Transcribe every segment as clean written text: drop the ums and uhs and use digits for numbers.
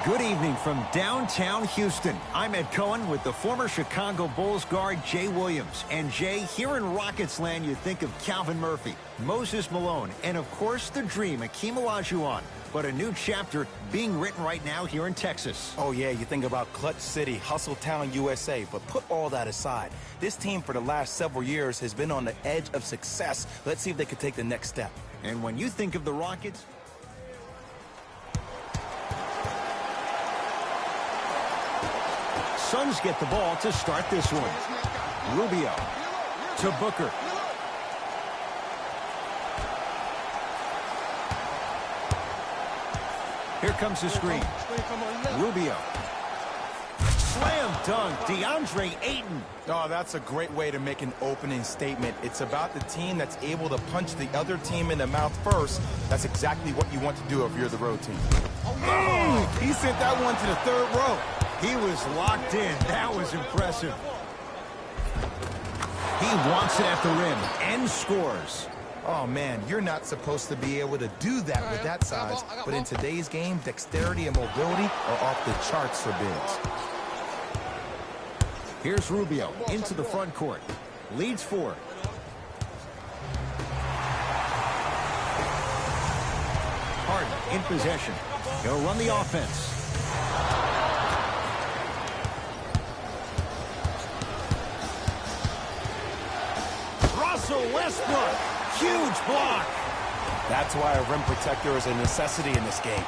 Good evening from downtown Houston. I'm Ed Cohen with the former Chicago Bulls guard Jay Williams. And Jay, here in Rockets land, you think of Calvin Murphy, Moses Malone, and of course the dream, Hakeem Olajuwon. But a new chapter being written right now here in Texas. Oh yeah, you think about Clutch City, Hustle Town, USA. But put all that aside. This team for the last several years has been on the edge of success. Let's see if they can take the next step. And when you think of the Rockets, Suns get the ball to start this one. Rubio to Booker. Here comes the screen. Rubio. Slam dunk, DeAndre Ayton. Oh, that's a great way to make an opening statement. It's about the team that's able to punch the other team in the mouth first. That's exactly what you want to do if you're the road team. Oh, he sent that one to the third row. He was locked in. That was impressive. He wants it at the rim and scores. Oh, man, you're not supposed to be able to do that with that size. But in today's game, dexterity and mobility are off the charts for bigs. Here's Rubio into the front court. Leads 4. Harden in possession. He'll run the offense. Russell Westbrook. Huge block. That's why a rim protector is a necessity in this game.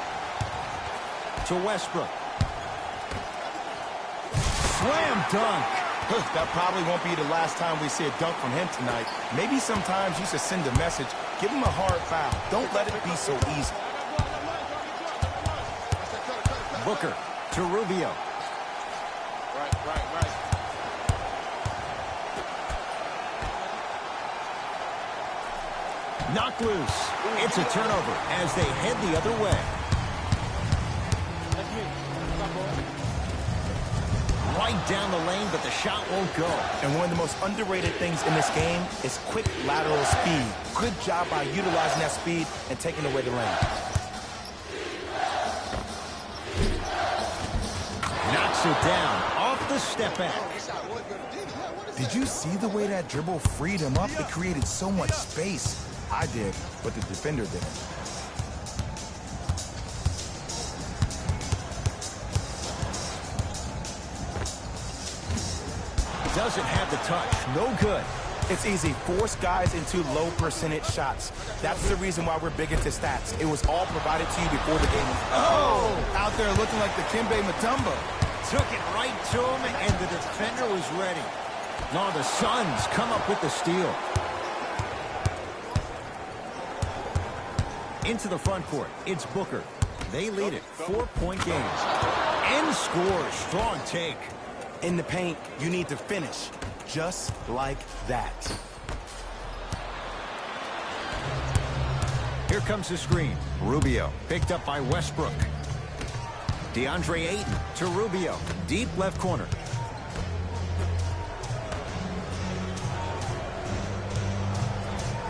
To Westbrook. Slam dunk. That probably won't be the last time we see a dunk from him tonight. Maybe sometimes you should send a message. Give him a hard foul. Don't let it be so easy. Booker to Rubio. Right. Knocked loose. It's a turnover as they head the other way. right down the lane, but the shot won't go. And one of the most underrated things in this game is quick lateral speed. Good job by utilizing that speed and taking away the lane. Knocks it down off the step back. Did you see the way that dribble freed him up? It created so much space. I did, but the defender didn't. Doesn't have the touch. No good. It's easy. Force guys into low percentage shots. That's the reason why we're big into stats. It was all provided to you before the game. Oh! Out there looking like the Kimbe Mutombo. Took it right to him, and the defender was ready. Now the Suns come up with the steal. Into the front court. It's Booker. They lead it. 4-point game. And scores. Strong take. In the paint, you need to finish just like that. Here comes the screen. Rubio picked up by Westbrook. DeAndre Ayton to Rubio. Deep left corner.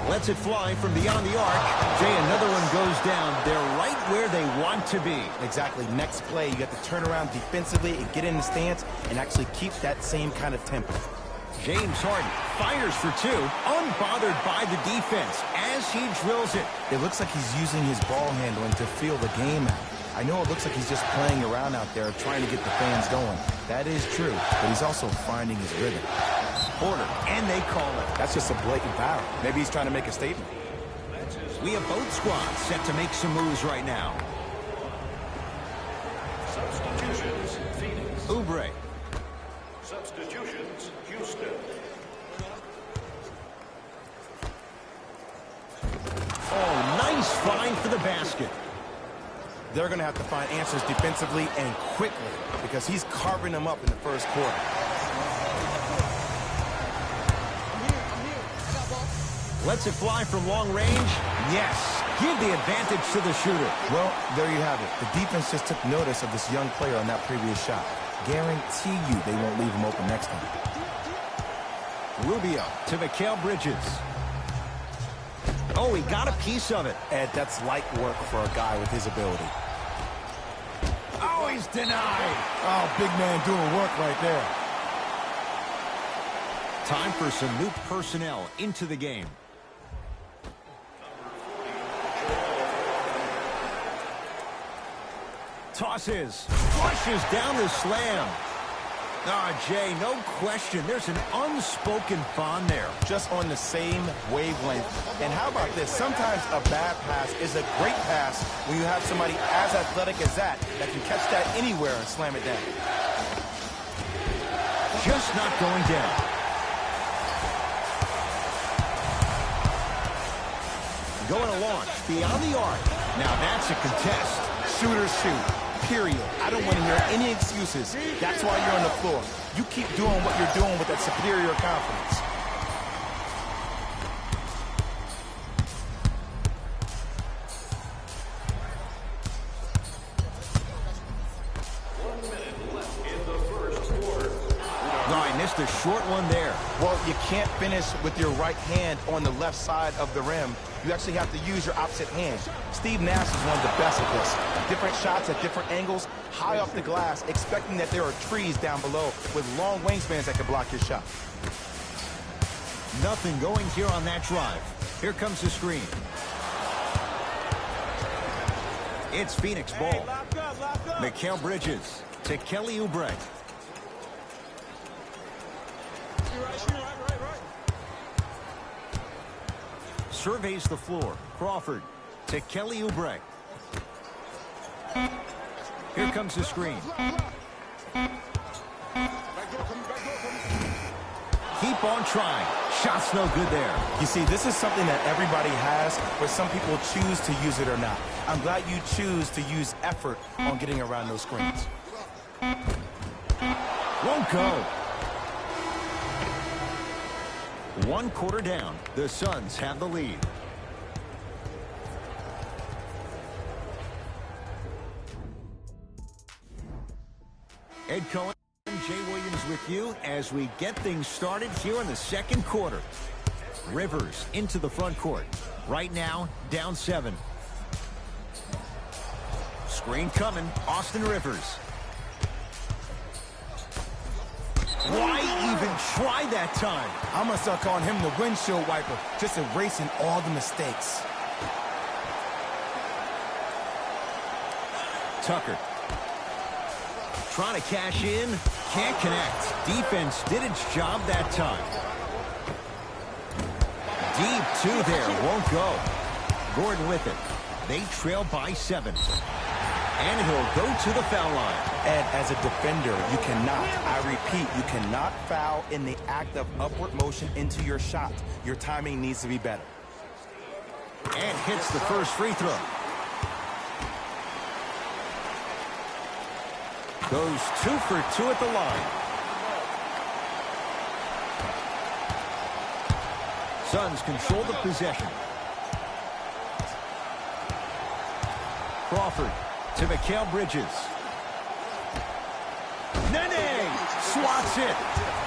Lets it fly from beyond the arc. Jay, another one goes down. They're right where they want to be. Exactly. Next play, you got to turn around defensively and get in the stance and actually keep that same kind of tempo. James Harden fires for two, unbothered by the defense as he drills it. It looks like he's using his ball handling to feel the game out. I know it looks like he's just playing around out there trying to get the fans going. That is true, but he's also finding his rhythm. Porter, and they call it. That's just a blatant foul. Maybe he's trying to make a statement. We have both squads set to make some moves right now. Substitutions, Phoenix. Oubre. Substitutions, Houston. Oh, nice find for the basket. They're going to have to find answers defensively and quickly because he's carving them up in the first quarter. Lets it fly from long range. Yes. Give the advantage to the shooter. Well, there you have it. The defense just took notice of this young player on that previous shot. Guarantee you they won't leave him open next time. Rubio to Mikal Bridges. Oh, he got a piece of it. Ed, that's light work for a guy with his ability. Oh, he's denied. Oh, big man doing work right there. Time for some new personnel into the game. Tosses, flushes down the slam. Jay, no question. There's an unspoken bond there. Just on the same wavelength. And how about this? Sometimes a bad pass is a great pass when you have somebody as athletic as that can catch that anywhere and slam it down. Just not going down. Going to launch beyond the arc. Now that's a contest. Shooters shoot. Period. I don't want to hear any excuses. That's why you're on the floor. You keep doing what you're doing with that superior confidence. Missed a short one there. Well, you can't finish with your right hand on the left side of the rim. You actually have to use your opposite hand. Steve Nash is one of the best at this. Different shots at different angles, high off the glass, expecting that there are trees down below with long wingspans that can block your shot. Nothing going here on that drive. Here comes the screen. It's Phoenix ball. Hey, lock up. Mikal Bridges to Kelly Oubre. Surveys the floor. Crawford to Kelly Oubre. Here comes the screen. Keep on trying. Shot's no good there. You see, this is something that everybody has, but some people choose to use it or not. I'm glad you choose to use effort on getting around those screens. Won't go. 1 quarter down. The Suns have the lead. Ed Cohen, Jay Williams. with you as we get things started here in the second quarter. Rivers into the front court. Right now, down 7. Screen coming. Austin Rivers. Why even try that time? I'm going to start calling him the windshield wiper, just erasing all the mistakes. Tucker. Trying to cash in. Can't connect. Defense did its job that time. Deep 2 there. Won't go. Gordon with it. They trail by 7. And he'll go to the foul line. Ed, as a defender, you cannot, I repeat, you cannot foul in the act of upward motion into your shot. Your timing needs to be better. And hits the first free throw. Goes 2 for 2 at the line. Suns control the possession. Crawford to Mikal Bridges. Nene swats it.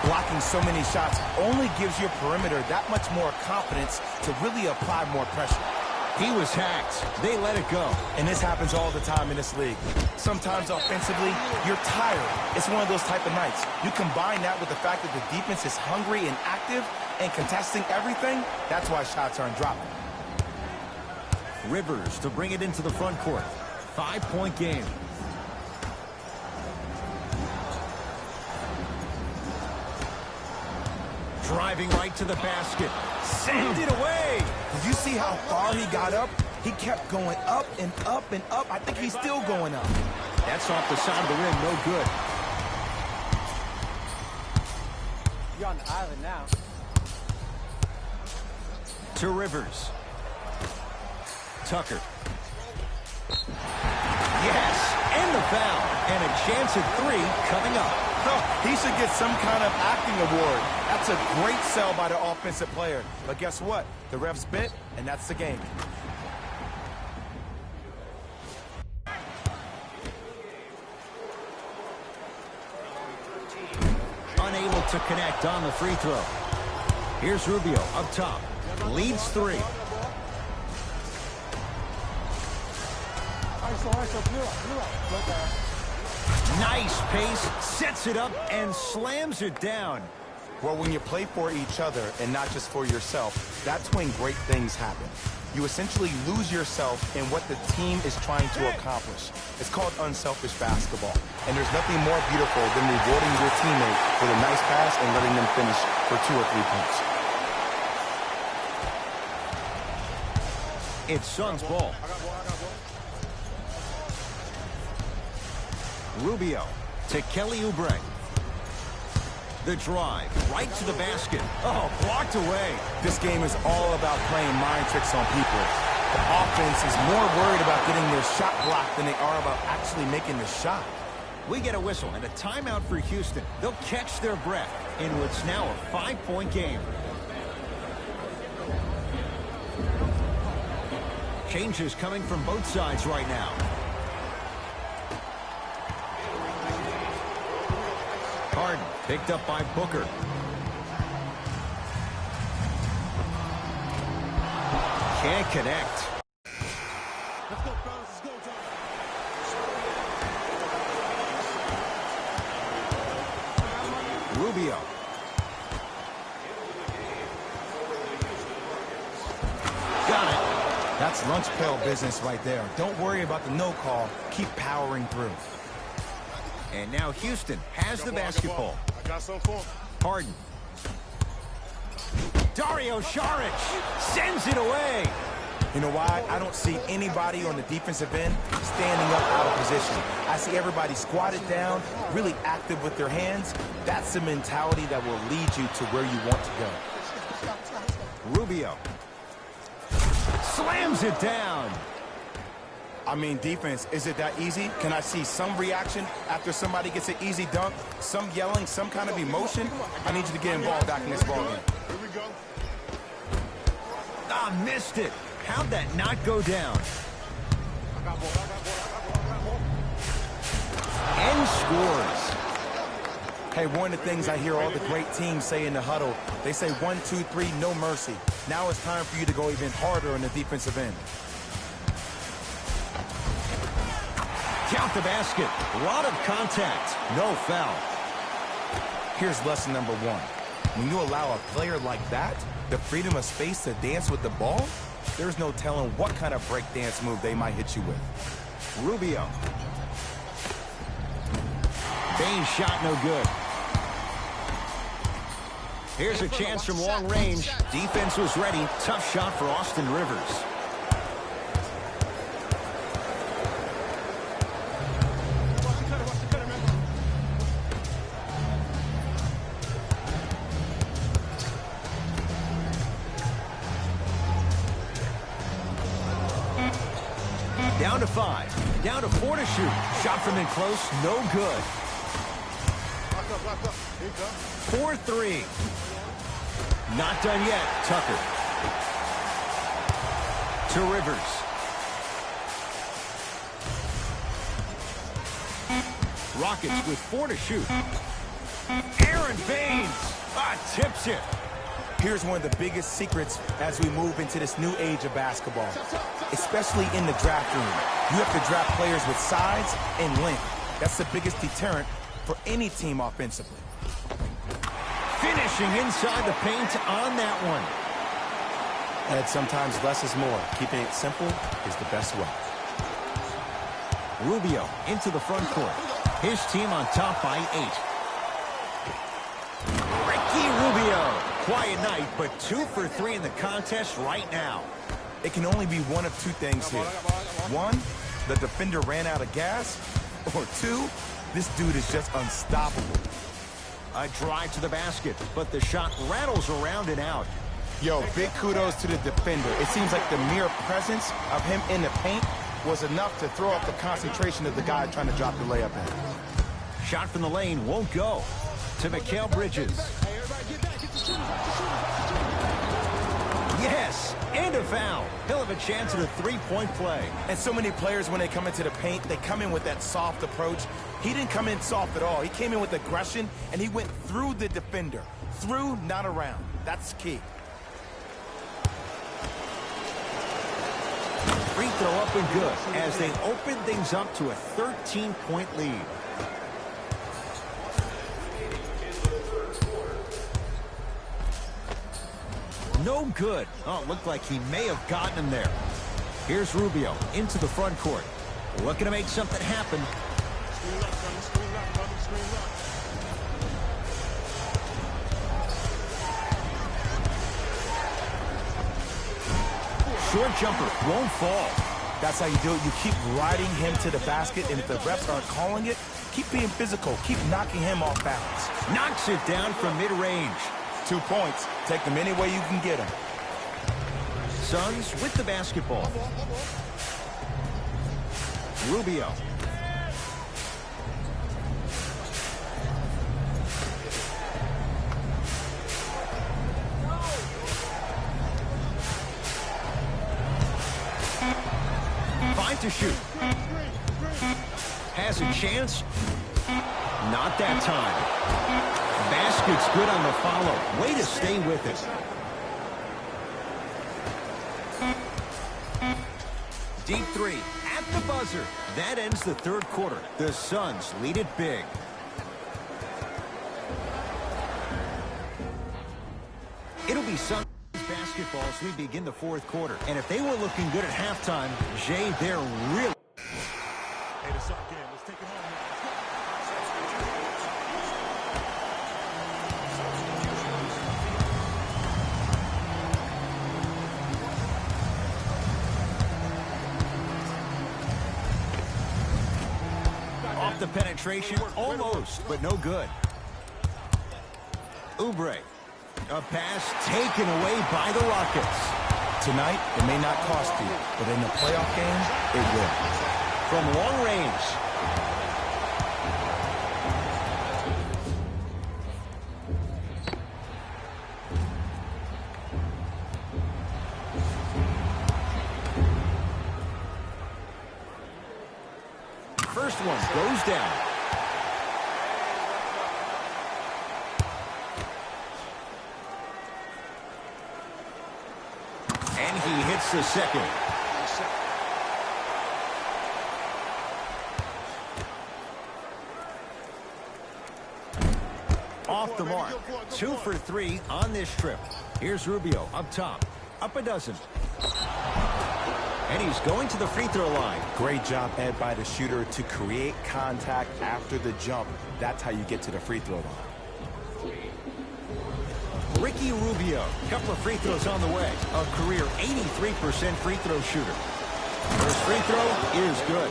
Blocking so many shots only gives your perimeter that much more confidence to really apply more pressure. He was hacked. They let it go. And this happens all the time in this league. Sometimes offensively, you're tired. It's one of those type of nights. You combine that with the fact that the defense is hungry and active and contesting everything, that's why shots aren't dropping. Rivers to bring it into the front court. 5-point game. Driving right to the basket. Send it away. Did you see how far he got up? He kept going up and up and up. I think he's still going up. That's off the side of the rim. No good. You're on the island now. To Rivers. Tucker. Yes, and the foul. And a chance at 3 coming up. Oh, he should get some kind of acting award. That's a great sell by the offensive player. But guess what? The refs bit, and that's the game. Unable to connect on the free throw. Here's Rubio up top. Leads 3. Nice pace, sets it up, and slams it down. Well, when you play for each other and not just for yourself, that's when great things happen. You essentially lose yourself in what the team is trying to accomplish. It's called unselfish basketball. And there's nothing more beautiful than rewarding your teammate with a nice pass and letting them finish for 2 or 3 points. It's Suns ball. Rubio to Kelly Oubre. The drive right to the basket. Oh, blocked away. This game is all about playing mind tricks on people. The offense is more worried about getting their shot blocked than they are about actually making the shot. We get a whistle and a timeout for Houston. They'll catch their breath in what's now a 5-point game. Changes coming from both sides right now. Harden picked up by Booker. Can't connect. Let's go, fellas. Let's go, John. Rubio. Got it. That's lunch pail business right there. Don't worry about the no call. Keep powering through. And now Houston has the basketball. I got some for him. Harden. Dario Saric sends it away. You know why? I don't see anybody on the defensive end standing up out of position. I see everybody squatted down, really active with their hands. That's the mentality that will lead you to where you want to go. Rubio. Slams it down. I mean, defense, is it that easy? Can I see some reaction after somebody gets an easy dunk? Some yelling, some kind of emotion? I need you to get involved back in this ballgame. Here we go. Ah, missed it. How'd that not go down? And scores. Hey, one of the things I hear all the great teams say in the huddle, they say 1, 2, 3, no mercy. Now it's time for you to go even harder on the defensive end. Count the basket. A lot of contact. No foul. Here's lesson number 1. When you allow a player like that the freedom of space to dance with the ball, there's no telling what kind of break dance move they might hit you with. Rubio. Bain shot no good. Here's a chance from long range. Defense was ready. Tough shot for Austin Rivers. Down to 5. Down to 4 to shoot. Shot from in close. No good. 4-3. Not done yet. Tucker. To Rivers. Rockets with 4 to shoot. Aaron Baines. Tips it. Here's one of the biggest secrets as we move into this new age of basketball, especially in the draft room. You have to draft players with size and length. That's the biggest deterrent for any team offensively. Finishing inside the paint on that one. And sometimes less is more. Keeping it simple is the best way. Rubio into the front court. His team on top by 8. Ricky Rubio. Quiet night, but 2 for 3 in the contest right now. It can only be one of 2 things here. 1, the defender ran out of gas. Or 2, this dude is just unstoppable. A drive to the basket, but the shot rattles around and out. Yo, big kudos to the defender. It seems like the mere presence of him in the paint was enough to throw up the concentration of the guy trying to drop the layup in. Shot from the lane won't go. To Mikal Bridges. Yes, and a foul. He'll have a chance at a 3-point play. And so many players, when they come into the paint, they come in with that soft approach. He didn't come in soft at all. He came in with aggression, and he went through the defender. Through, not around. That's key. Free throw up and good as they open things up to a 13-point lead. No good. Oh, it looked like he may have gotten him there. Here's Rubio into the front court. Looking to make something happen. Short jumper won't fall. That's how you do it. You keep riding him to the basket, and if the refs aren't calling it, keep being physical. Keep knocking him off balance. Knocks it down from mid-range. 2 points. Take them any way you can get them. Suns with the basketball. Rubio. Five to shoot. Has a chance. Not that time. Basket's good on the follow. Way to stay with it. Deep 3 at the buzzer. That ends the 3rd quarter. The Suns lead it big. It'll be Suns basketball as we begin the 4th quarter. And if they were looking good at halftime, Jay, they're really... Hey, the suck game. Let's take it home now. Off the penetration, almost, but no good. Oubre. A pass taken away by the Rockets. Tonight, it may not cost you, but in the playoff game, it will. From long range. First one goes down. Hits the second. Off the mark. 2 for 3 on this trip. Here's Rubio up top. Up a dozen. And he's going to the free throw line. Great job, Ed, by the shooter to create contact after the jump. That's how you get to the free throw line. Ricky Rubio, couple of free throws on the way. A career 83% free throw shooter. First free throw is good.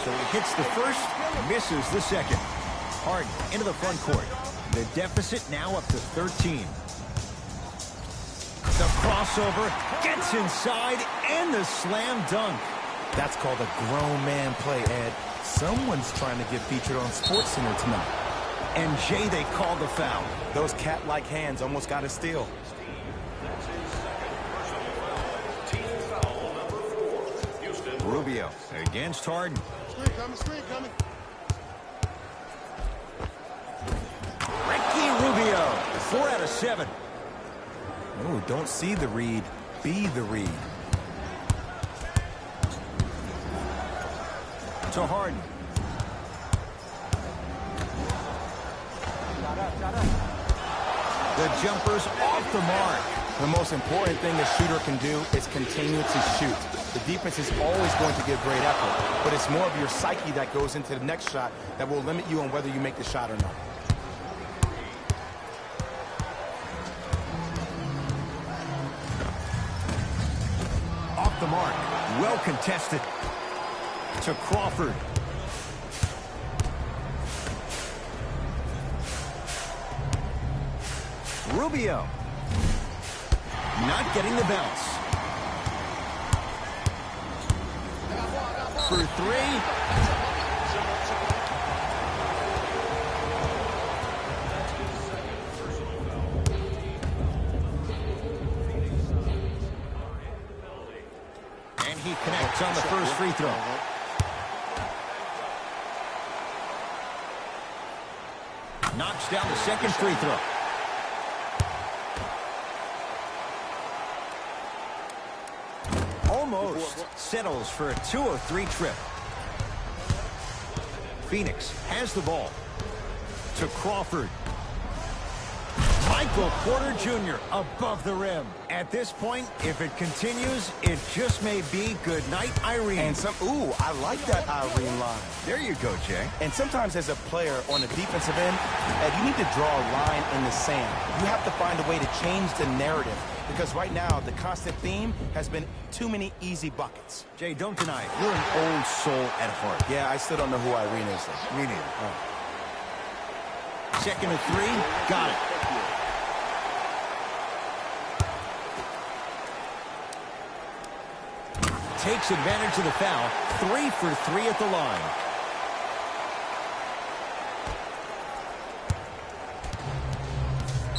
So he hits the first, misses the second. Harden into the front court. The deficit now up to 13. The crossover, gets inside, and the slam dunk. That's called a grown man play, Ed. Someone's trying to get featured on SportsCenter tonight. And Jay, they called the foul. Those cat-like hands almost got a steal. That's his second personal foul. Team foul number 4. Houston. Rubio against Harden. Screen coming. Ricky Rubio, 4 out of 7. Oh, don't see the read, be the read. To Harden. The jumper's off the mark. The most important thing a shooter can do is continue to shoot. The defense is always going to give great effort, but it's more of your psyche that goes into the next shot that will limit you on whether you make the shot or not. Off the mark. Well contested. To Crawford. Rubio. Not getting the bounce. For 3. And he connects on the first free throw. Knocks down the second free throw. Almost settles for a 2-3 trip. Phoenix has the ball. To Crawford. Michael Porter Jr. above the rim. At this point, if it continues, it just may be good night, Irene. And I like that Irene line. There you go, Jay. And sometimes as a player on the defensive end, Ed, you need to draw a line in the sand. You have to find a way to change the narrative. Because right now, the constant theme has been too many easy buckets. Jay, don't deny it. You're an old soul at heart. Yeah, I still don't know who Irene is, though. Me neither. Second and 3. Got it. Takes advantage of the foul. 3 for 3 at the line.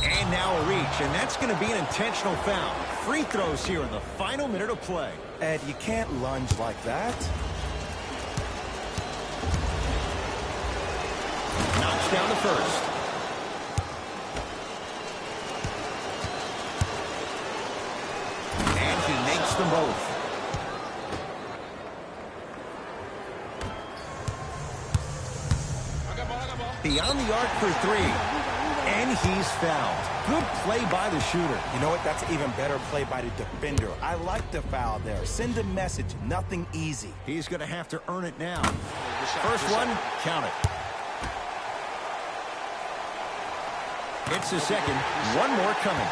And now a reach, and that's going to be an intentional foul. Free throws here in the final minute of play. Ed, you can't lunge like that. Knocks down the first. And he makes them both. Beyond the arc for 3. And he's fouled. Good play by the shooter. You know what? That's an even better play by the defender. I like the foul there. Send a message. Nothing easy. He's going to have to earn it now. First one, count it. It's the second. One more coming.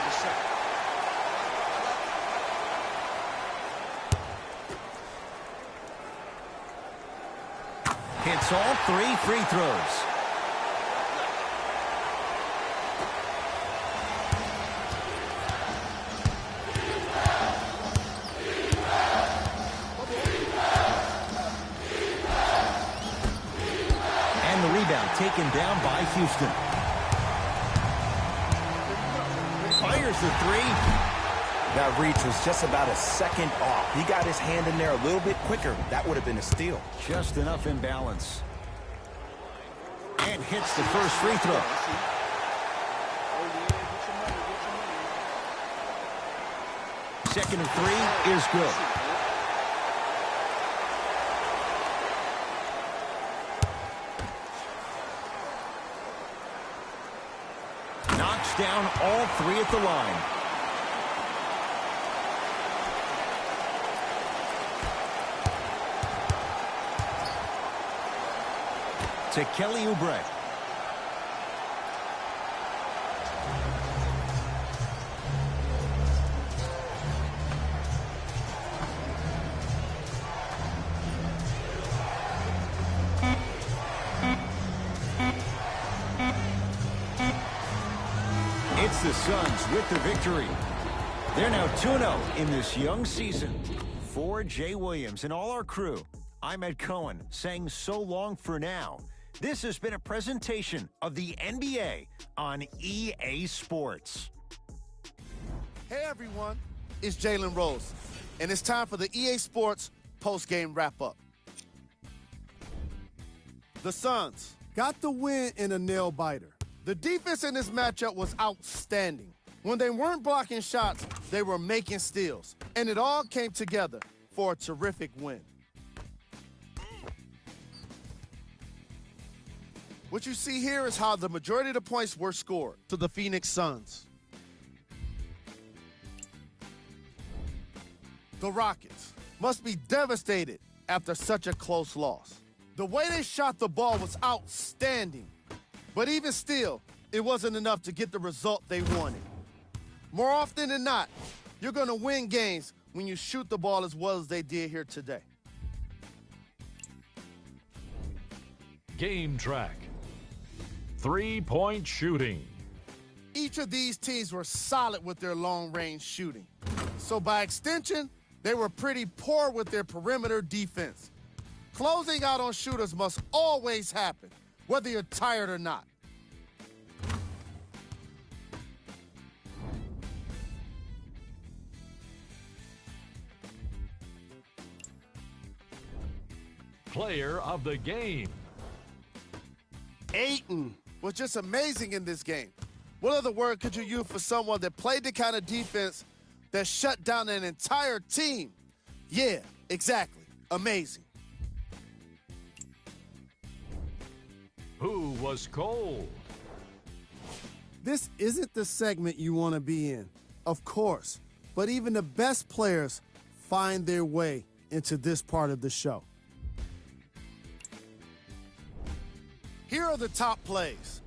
Hits all 3 free throws. Taken down by Houston. Fires the 3. That reach was just about a second off. He got his hand in there a little bit quicker. That would have been a steal. Just enough imbalance. And hits the first free throw. second of three is good. Knocks down all three at the line. To Kelly Oubre. It's the Suns with the victory. They're now 2-0 in this young season. For Jay Williams and all our crew, I'm Ed Cohen saying so long for now. This has been a presentation of the NBA on EA Sports. Hey everyone, it's Jalen Rose, and it's time for the EA Sports post-game wrap-up. The Suns got the win in a nail-biter. The defense in this matchup was outstanding. When they weren't blocking shots, they were making steals, and it all came together for a terrific win. What you see here is how the majority of the points were scored to the Phoenix Suns. The Rockets must be devastated after such a close loss. The way they shot the ball was outstanding, but even still, it wasn't enough to get the result they wanted. More often than not, you're going to win games when you shoot the ball as well as they did here today. Game track. 3-point shooting. Each of these teams were solid with their long-range shooting. So by extension, they were pretty poor with their perimeter defense. Closing out on shooters must always happen, whether you're tired or not. Player of the game. Ayton was just amazing in this game. What other word could you use for someone that played the kind of defense that shut down an entire team? Yeah, exactly. Amazing. Who was cold? This isn't the segment you want to be in, of course, but even the best players find their way into this part of the show. Here are the top plays.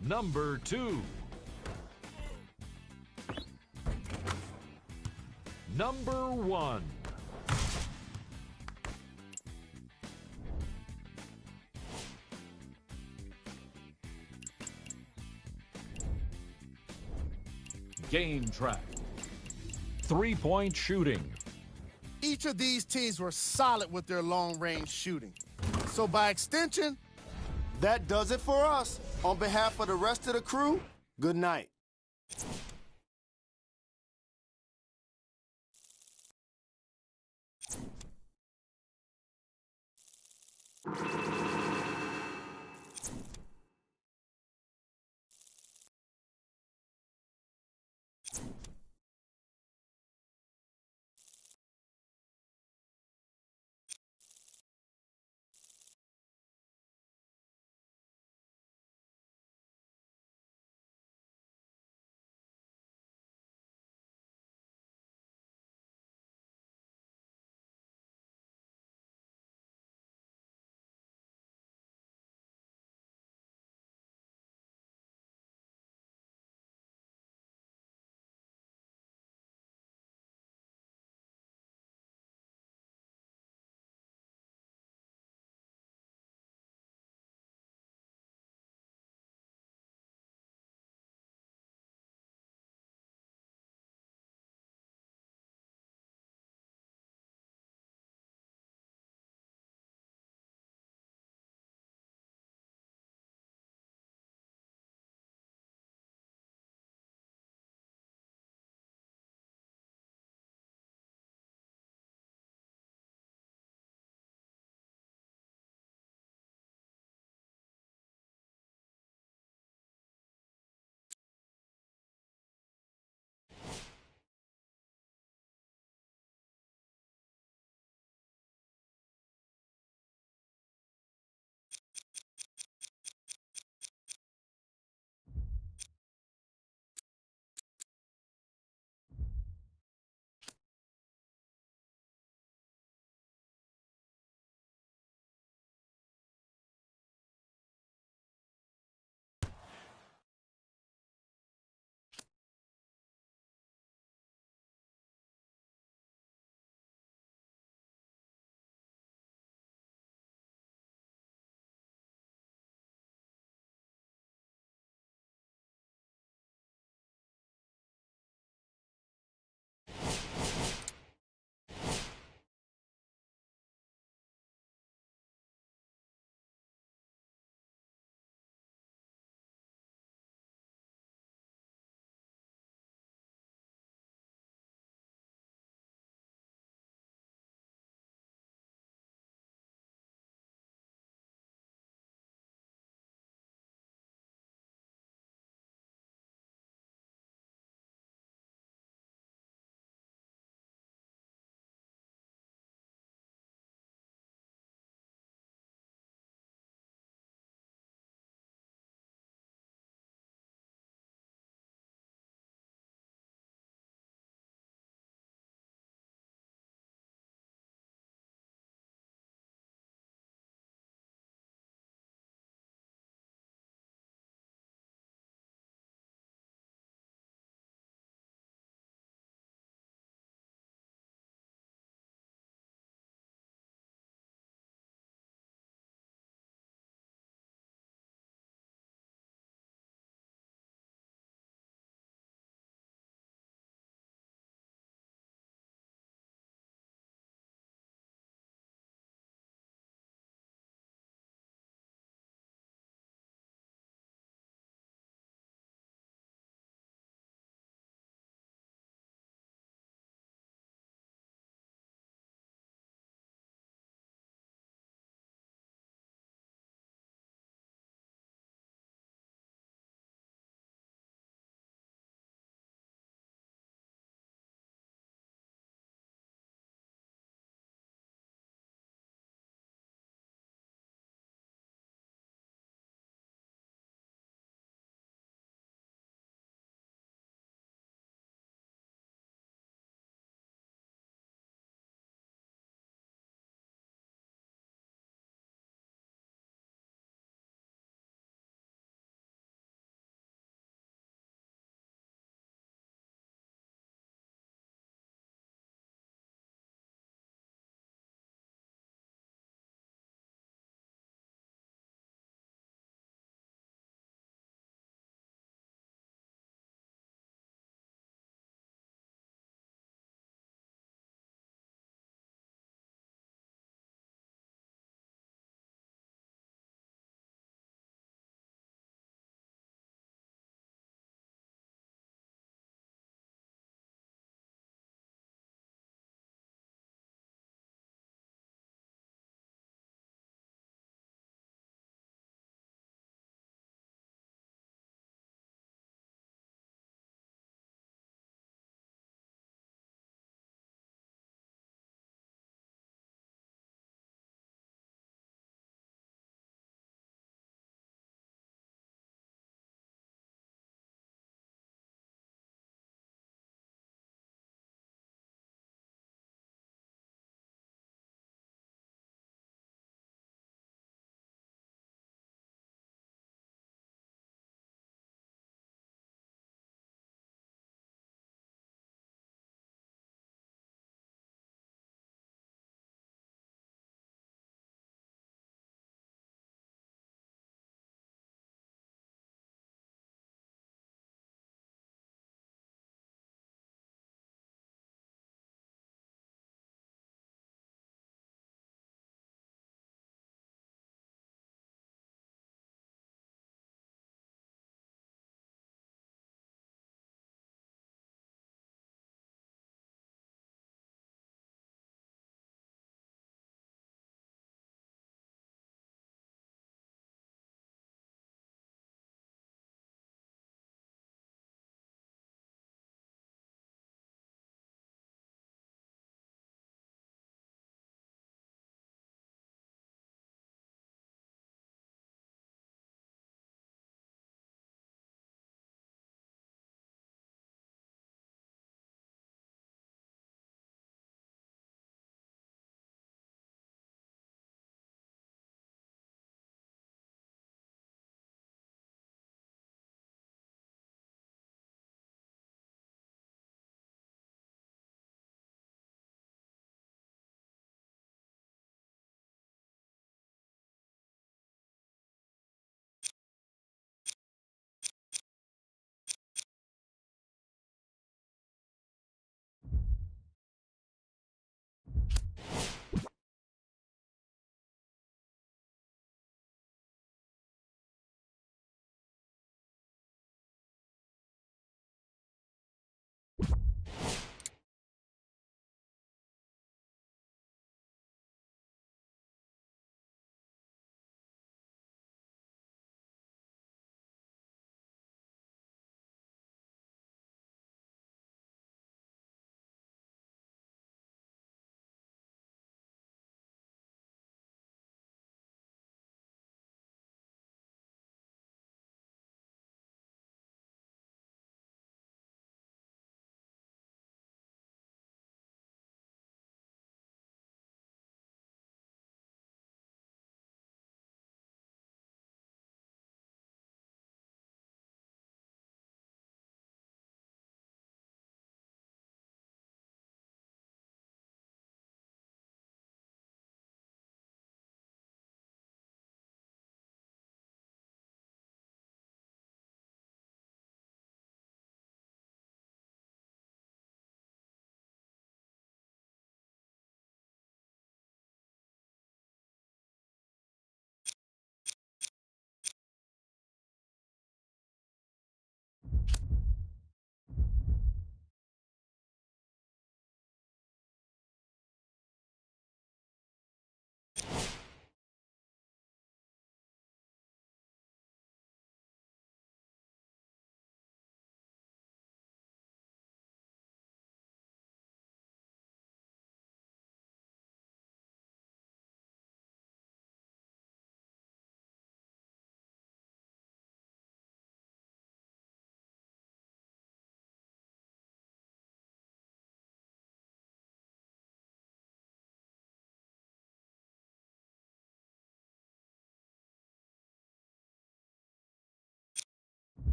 Number 2. Number 1. Game track. 3-point shooting. Each of these teams were solid with their long-range shooting. So by extension, that does it for us. On behalf of the rest of the crew, good night.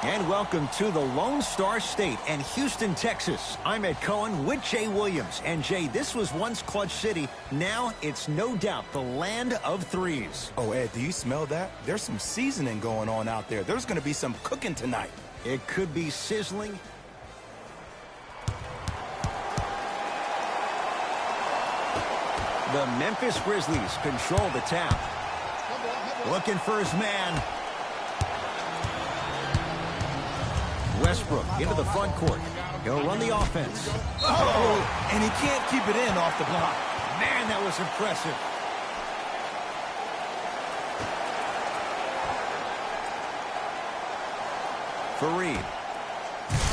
And welcome to the Lone Star State and Houston, Texas. I'm Ed Cohen with Jay Williams. And Jay, this was once Clutch City. Now it's no doubt the land of threes. Oh, Ed, do you smell that? There's some seasoning going on out there. There's going to be some cooking tonight. It could be sizzling. The Memphis Grizzlies control the tap. Looking for his man. Westbrook into the front court. He'll run the offense. Oh, and he can't keep it in off the block. Man, that was impressive. Fareed.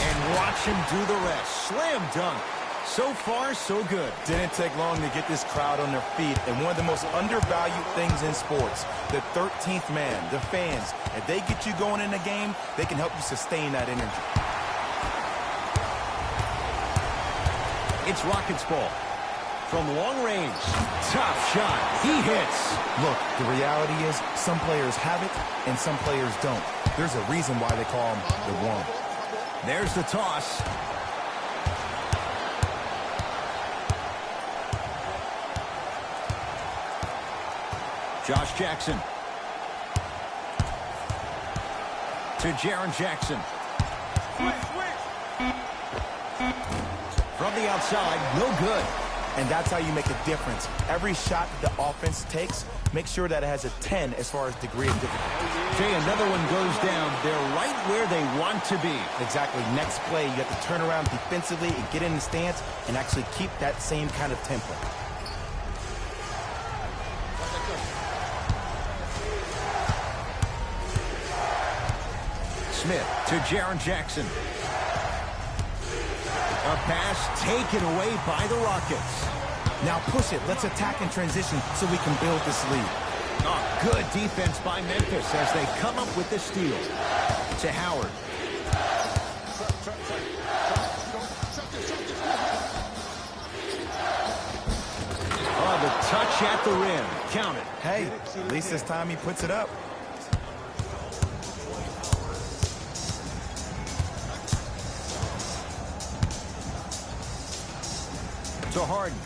And watch him do the rest. Slam dunk. So far, so good. Didn't take long to get this crowd on their feet, and one of the most undervalued things in sports, the 13th man, the fans. If they get you going in the game, they can help you sustain that energy. It's Rockets ball. From long range, tough shot. He hits. Look, the reality is some players have it and some players don't. There's a reason why they call him the one. There's the toss. Josh Jackson. To Jaren Jackson. From the outside, no good. And that's how you make a difference. Every shot that the offense takes, make sure that it has a 10 as far as degree of difficulty. Jay, another one goes down. They're right where they want to be. Exactly. Next play, you have to turn around defensively and get in the stance and actually keep that same kind of tempo. Smith to Jaren Jackson. A pass taken away by the Rockets. Now push it. Let's attack in transition so we can build this lead. Oh, good defense by Memphis as they come up with the steal. To Howard. Oh, the touch at the rim. Count it. Hey, at least this time he puts it up. To Harden.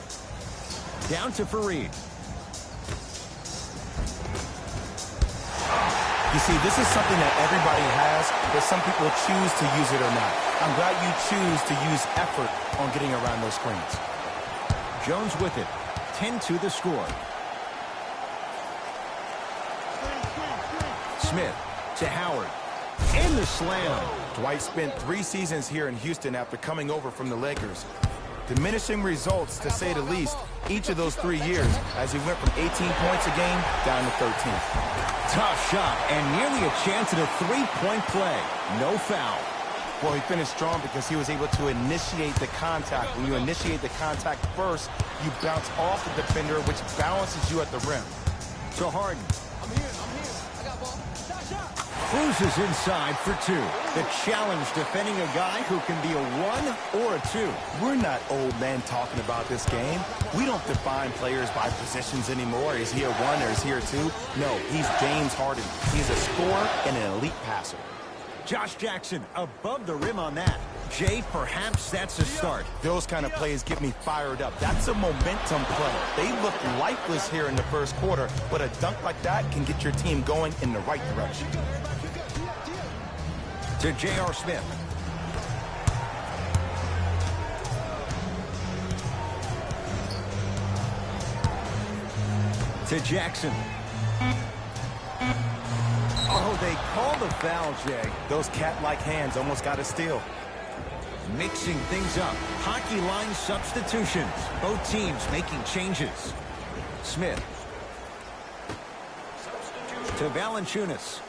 Down to Fareed. You see, this is something that everybody has, but some people choose to use it or not. I'm glad you choose to use effort on getting around those screens. Jones with it. 10-2 the score. Smith to Howard. In the slam. Dwight spent 3 seasons here in Houston after coming over from the Lakers. Diminishing results, to say the least, each of those 3 years as he went from 18 points a game down to 13. Tough shot and nearly a chance at a three-point play. No foul. Well, he finished strong because he was able to initiate the contact. When you initiate the contact first, you bounce off the defender, which balances you at the rim. To Harden. Cruises inside for 2. The challenge defending a guy who can be a 1 or a 2. We're not old men talking about this game. We don't define players by positions anymore. Is he a 1 or is he a 2? No, he's James Harden. He's a scorer and an elite passer. Josh Jackson above the rim on that. Jay, perhaps that's a start. Those kind of plays get me fired up. That's a momentum play. They look lifeless here in the first quarter, but a dunk like that can get your team going in the right direction. To J.R. Smith. To Jackson. Oh, they call the foul, Jay. Those cat-like hands almost got a steal. Mixing things up. Hockey line substitutions. Both teams making changes. Smith. To Valanciunas.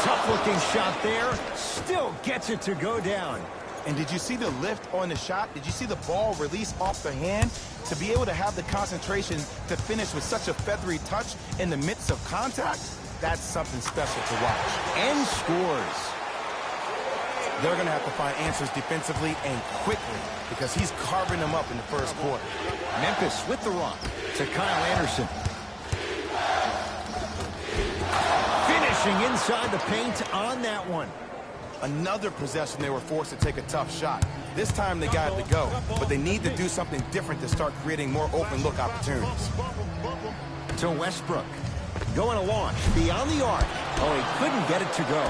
Tough-looking shot there. Still gets it to go down. And did you see the lift on the shot? Did you see the ball release off the hand? To be able to have the concentration to finish with such a feathery touch in the midst of contact, that's something special to watch. And scores. They're going to have to find answers defensively and quickly because he's carving them up in the first quarter. Memphis with the rock to Kyle Anderson. Finishing inside the paint on that one. Another possession they were forced to take a tough shot. This time they got it to go, but they need to do something different to start creating more open look opportunities. To Westbrook. Going to launch beyond the arc. Oh, he couldn't get it to go.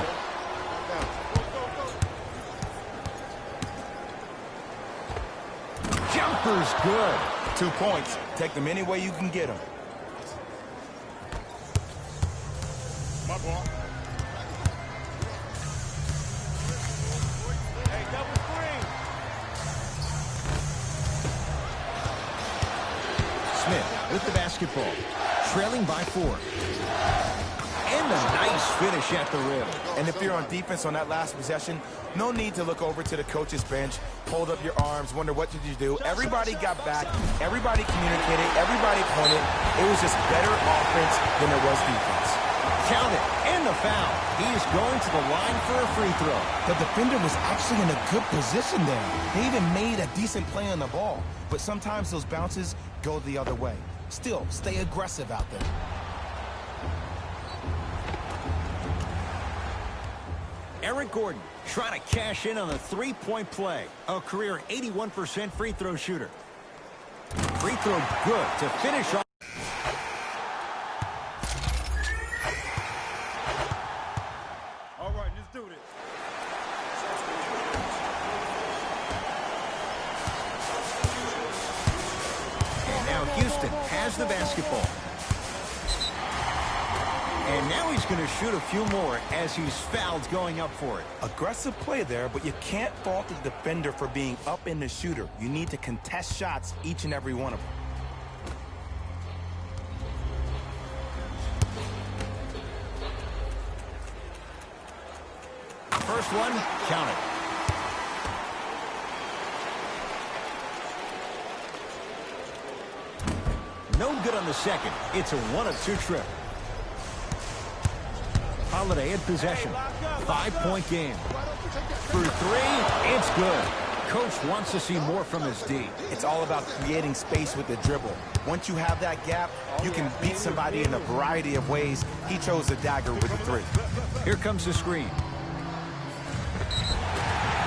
Jumper's good. 2 points. Take them any way you can get them. My ball. Hey, double screen. Smith with the basketball. Trailing by 4. And a nice finish at the rim. And if you're on defense on that last possession, no need to look over to the coach's bench, hold up your arms, wonder what did you do. Everybody got back, everybody communicated, everybody pointed. It was just better offense than it was defense. Count it, and the foul. He's going to the line for a free throw. The defender was actually in a good position there. They even made a decent play on the ball. But sometimes those bounces go the other way. Still, stay aggressive out there. Eric Gordon trying to cash in on a three-point play. A career 81% free throw shooter. Free throw good to finish off. All right, let's do this. And now Houston has the basketball. And now he's going to shoot a few more as he's fouled going up for it. Aggressive play there, but you can't fault the defender for being up in the shooter. You need to contest shots, each and every one of them. First one, count it. No good on the second. It's a 1-of-2 trip. Holiday in possession. 5-point game. For 3, it's good. Coach wants to see more from his D. It's all about creating space with the dribble. Once you have that gap, you can beat somebody in a variety of ways. He chose the dagger with the 3. Here comes the screen.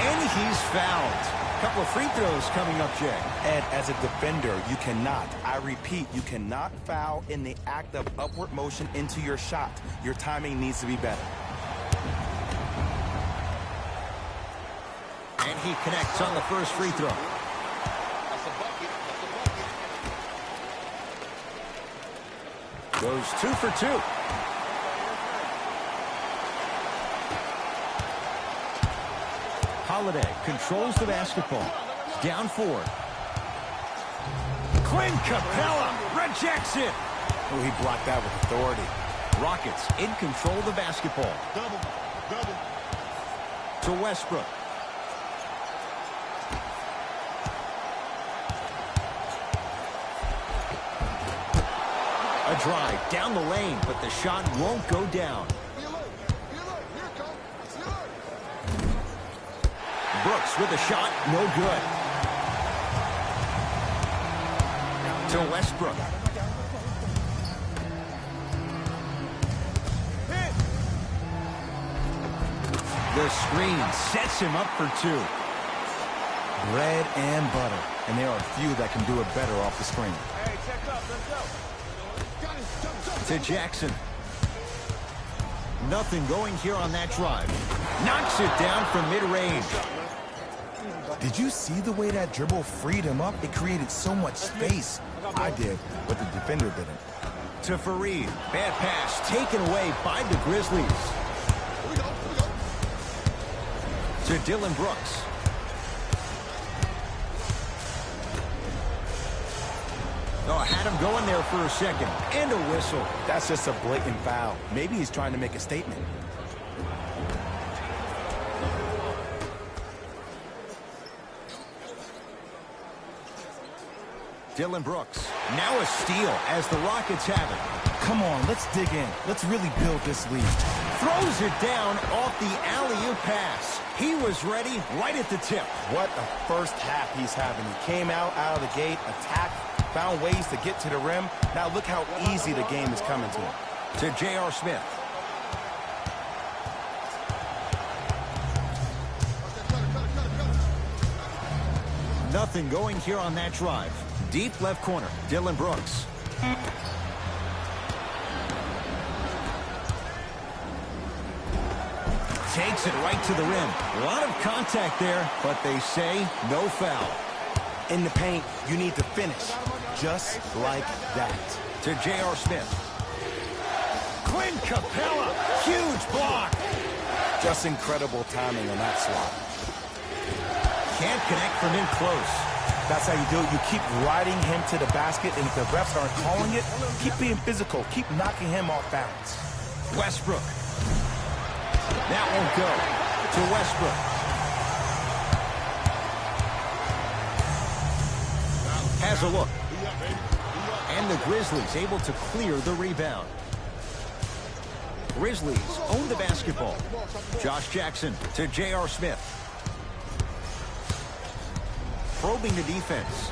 And he's fouled. Couple of free throws coming up, Jay. Ed, as a defender, you cannot, I repeat, you cannot foul in the act of upward motion into your shot. Your timing needs to be better. And he connects on the first free throw. Goes 2 for 2. Holiday controls the basketball. Down 4. Clint Capella rejects it. Oh, he blocked that with authority. Rockets in control of the basketball. Double. To Westbrook. A drive down the lane, but the shot won't go down. Brooks with a shot, no good. To Westbrook. The screen sets him up for 2. Bread and butter. And there are few that can do it better off the screen. Hey, check up, let's go. To Jackson. Nothing going here on that drive. Knocks it down from mid-range. Did you see the way that dribble freed him up? It created so much space. I did, but the defender didn't. To Fareed. Bad pass taken away by the Grizzlies. To Dillon Brooks. Oh, had him going there for a second. And a whistle. That's just a blatant foul. Maybe he's trying to make a statement. Dillon Brooks. Now a steal as the Rockets have it. Come on, let's dig in. Let's really build this lead. Throws it down off the alley-oop pass. He was ready right at the tip. What a first half he's having. He came out of the gate, attacked, found ways to get to the rim. Now look how easy the game is coming to him. To J.R. Smith. Nothing going here on that drive. Deep left corner, Dylan Brooks. Takes it right to the rim. A lot of contact there, but they say no foul. In the paint, you need to finish just like that. To J.R. Smith. Clint Capella, huge block. Just incredible timing on that swat. Can't connect from in close. That's how you do it. You keep riding him to the basket, and if the refs aren't calling it, keep being physical. Keep knocking him off balance. Westbrook. That won't go to Westbrook. Has a look. And the Grizzlies able to clear the rebound. Grizzlies own the basketball. Josh Jackson to J.R. Smith. Probing the defense.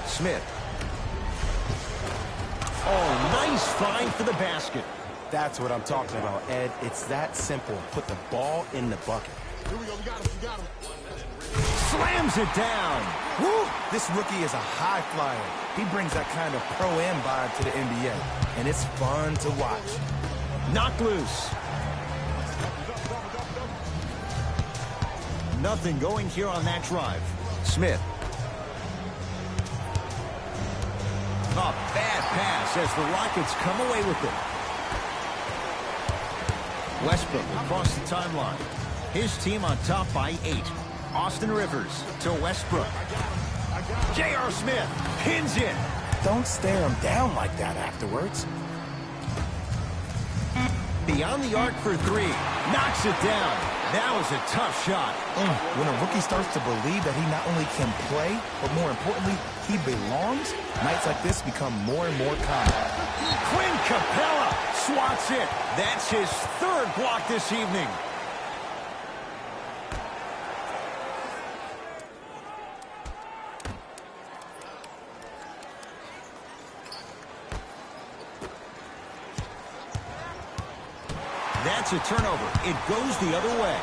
Smith. Oh, nice find for the basket. That's what I'm talking about, Ed. It's that simple. Put the ball in the bucket. Here we go. We got him. Slams it down. Woo! This rookie is a high flyer. He brings that kind of pro-am vibe to the NBA, and it's fun to watch. Knocked loose. Nothing going here on that drive. Smith. A bad pass as the Rockets come away with it. Westbrook across the timeline. His team on top by 8. Austin Rivers to Westbrook. J.R. Smith pins it. Don't stare him down like that afterwards. Beyond the arc for 3. Knocks it down. That was a tough shot. When a rookie starts to believe that he not only can play, but more importantly, he belongs, nights like this become more and more common. Clint Capella swats it. That's his 3rd block this evening. That's a turnover. It goes the other way.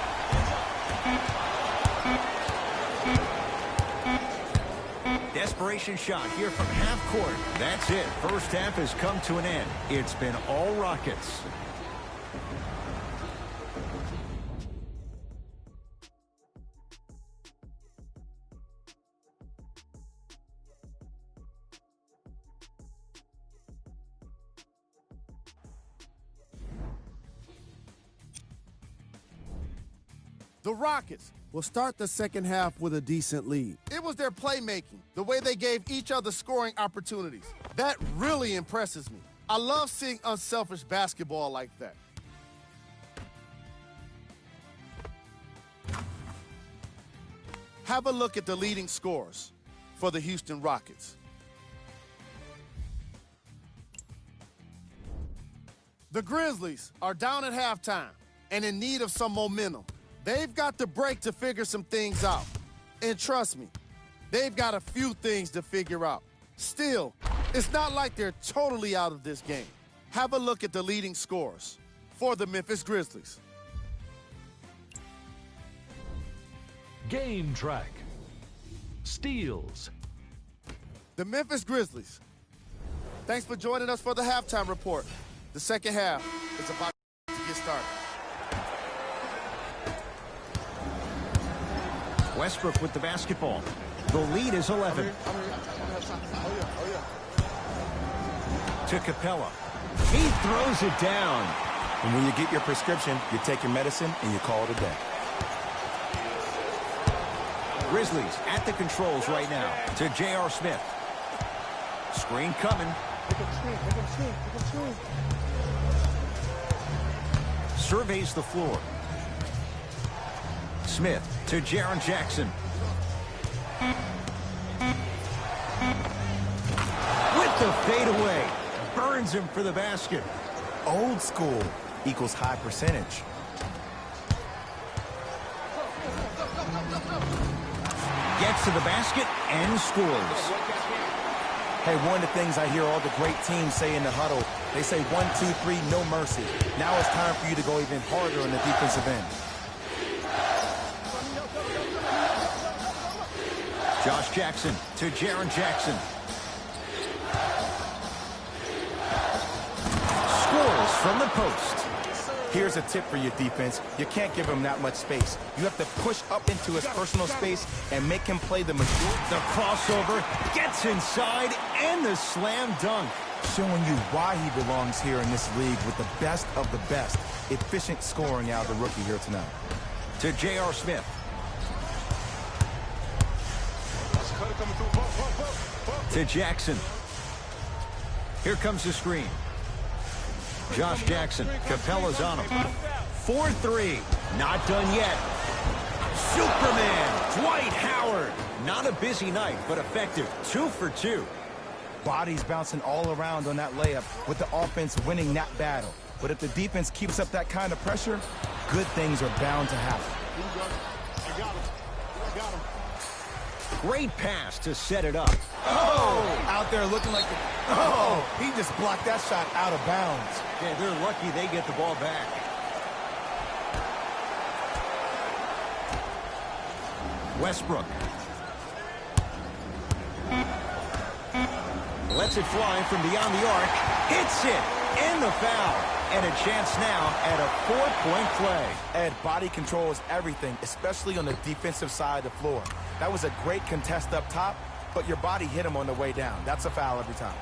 Desperation shot here from half court. That's it. First half has come to an end. It's been all Rockets. The Rockets will start the second half with a decent lead. It was their playmaking, the way they gave each other scoring opportunities. That really impresses me. I love seeing unselfish basketball like that. Have a look at the leading scorers for the Houston Rockets. The Grizzlies are down at halftime and in need of some momentum. They've got the break to figure some things out. And trust me, they've got a few things to figure out. Still, it's not like they're totally out of this game. Have a look at the leading scorers for the Memphis Grizzlies. Game track. Steals. The Memphis Grizzlies. Thanks for joining us for the halftime report. The second half is about to get started. Westbrook with the basketball. The lead is 11. To Capella. He throws it down. And when you get your prescription, you take your medicine and you call it a day. Grizzlies at the controls right now to J.R. Smith. Screen coming. Surveys the floor. Smith to Jaren Jackson. With the fadeaway. Burns him for the basket. Old school equals high percentage. Gets to the basket and scores. Hey, one of the things I hear all the great teams say in the huddle, they say 1, 2, 3, no mercy. Now it's time for you to go even harder on the defensive end. Josh Jackson to Jaren Jackson. Scores from the post. Here's a tip for your defense. You can't give him that much space. You have to push up into his personal space and make him play the majority. The crossover gets inside and the slam dunk. Showing you why he belongs here in this league with the best of the best. Efficient scoring out of the rookie here tonight. To J.R. Smith. To Jackson. Here comes the screen. Josh Jackson. Capella's on him. 4-3. Not done yet. Superman. Dwight Howard. Not a busy night, but effective. 2 for 2. Bodies bouncing all around on that layup with the offense winning that battle. But if the defense keeps up that kind of pressure, good things are bound to happen. I got him. Great pass to set it up. Oh! Out there looking like he just blocked that shot out of bounds. Yeah, they're lucky they get the ball back. Westbrook. Lets it fly from beyond the arc. Hits it. And the foul. And a chance now at a 4-point play. Ed, body control is everything, especially on the defensive side of the floor. That was a great contest up top, but your body hit him on the way down. That's a foul every time.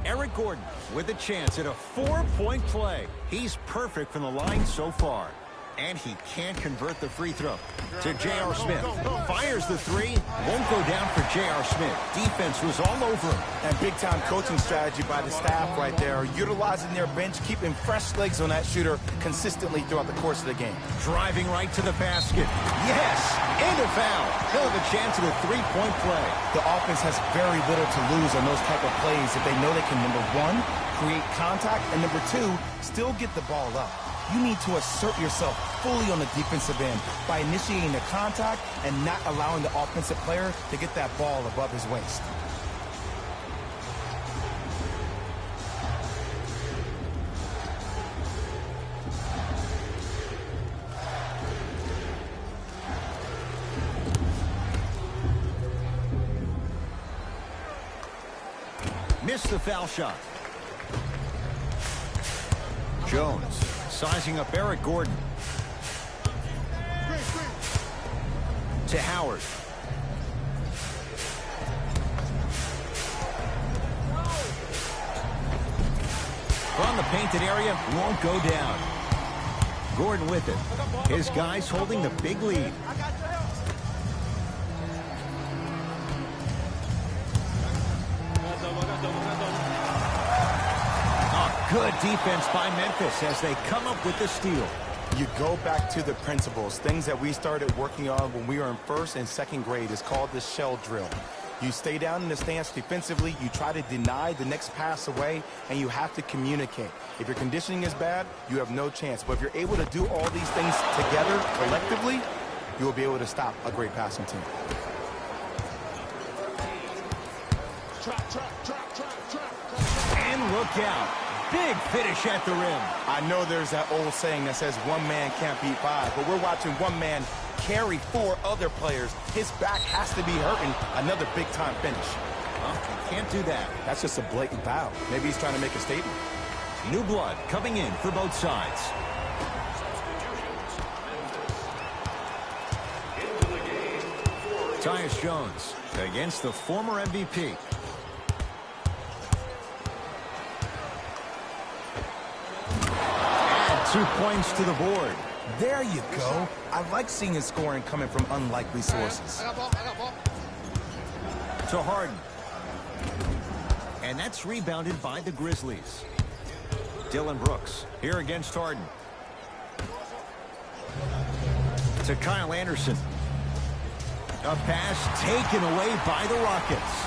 Eric Gordon with a chance at a 4-point play. He's perfect from the line so far. And he can't convert the free throw. To J.R. Smith. Fires the 3. Won't go down for J.R. Smith. Defense was all over him. And big-time coaching strategy by the staff right there, utilizing their bench, keeping fresh legs on that shooter consistently throughout the course of the game. Driving right to the basket. Yes! And a foul. He'll have a chance at a 3-point play. The offense has very little to lose on those type of plays if they know they can, number 1, create contact, and number 2, still get the ball up. You need to assert yourself fully on the defensive end by initiating the contact and not allowing the offensive player to get that ball above his waist. Missed the foul shot. Jones sizing up Eric Gordon. To Howard. From the painted area, won't go down. Gordon with it. His guys holding the big lead. Good defense by Memphis as they come up with the steal. You go back to the principles, things that we started working on when we were in 1st and 2nd grade. Is called the shell drill. You stay down in the stance defensively, you try to deny the next pass away, and you have to communicate. If your conditioning is bad, you have no chance. But if you're able to do all these things together, collectively, you will be able to stop a great passing team. And look out. Big finish at the rim. I know there's that old saying that says one man can't beat 5, but we're watching one man carry 4 other players. His back has to be hurting. Another big-time finish. Well, you can't do that. That's just a blatant foul. Maybe he's trying to make a statement. New blood coming in for both sides. Tyus Jones against the former MVP. And 2 points to the board. There you go. I like seeing his scoring coming from unlikely sources. To Harden. And that's rebounded by the Grizzlies. Dylan Brooks here against Harden. To Kyle Anderson. A pass taken away by the Rockets.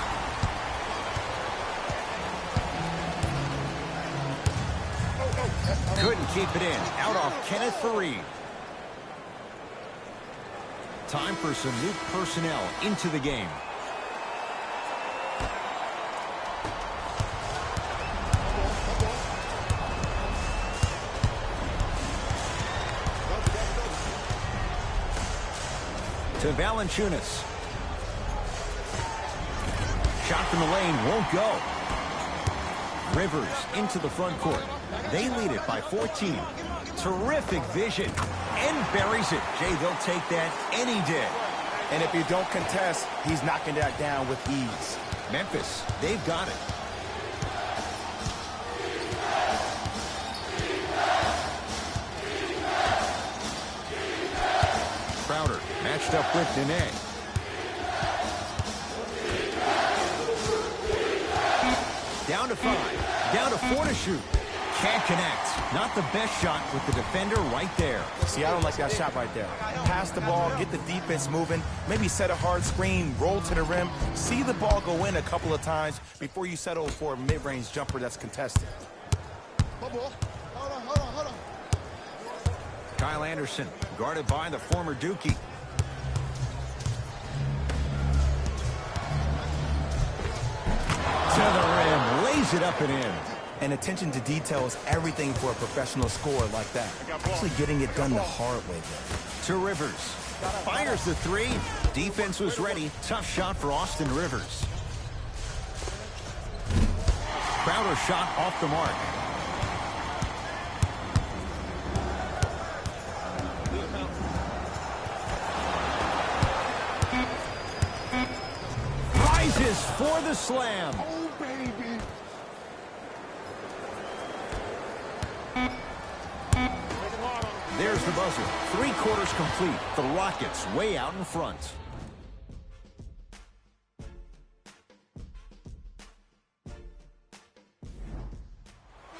Couldn't keep it in. Out off Kenneth Faried. Time for some new personnel into the game. To Valanciunas. Shot from the lane won't go. Rivers into the front court. They lead it by 14. Terrific vision. And buries it. Jay, they'll take that any day. And if you don't contest, he's knocking that down with ease. Memphis, they've got it. Crowder matched up with Nene. Down to 5. Down to 4 to shoot. Can't connect. Not the best shot with the defender right there. See, I don't like that shot right there. Pass the ball, get the defense moving, maybe set a hard screen, roll to the rim, see the ball go in a couple of times before you settle for a mid-range jumper that's contested. Hold on. Kyle Anderson, guarded by the former Dookie. To the rim, lays it up and in. And attention to detail is everything for a professional scorer like that. Actually getting it done the hard way there. To Rivers. Fires the 3. Defense was ready. Tough shot for Austin Rivers. Crowder shot off the mark. Rises for the slam. Oh, baby. There's the buzzer. 3 quarters complete. The Rockets way out in front.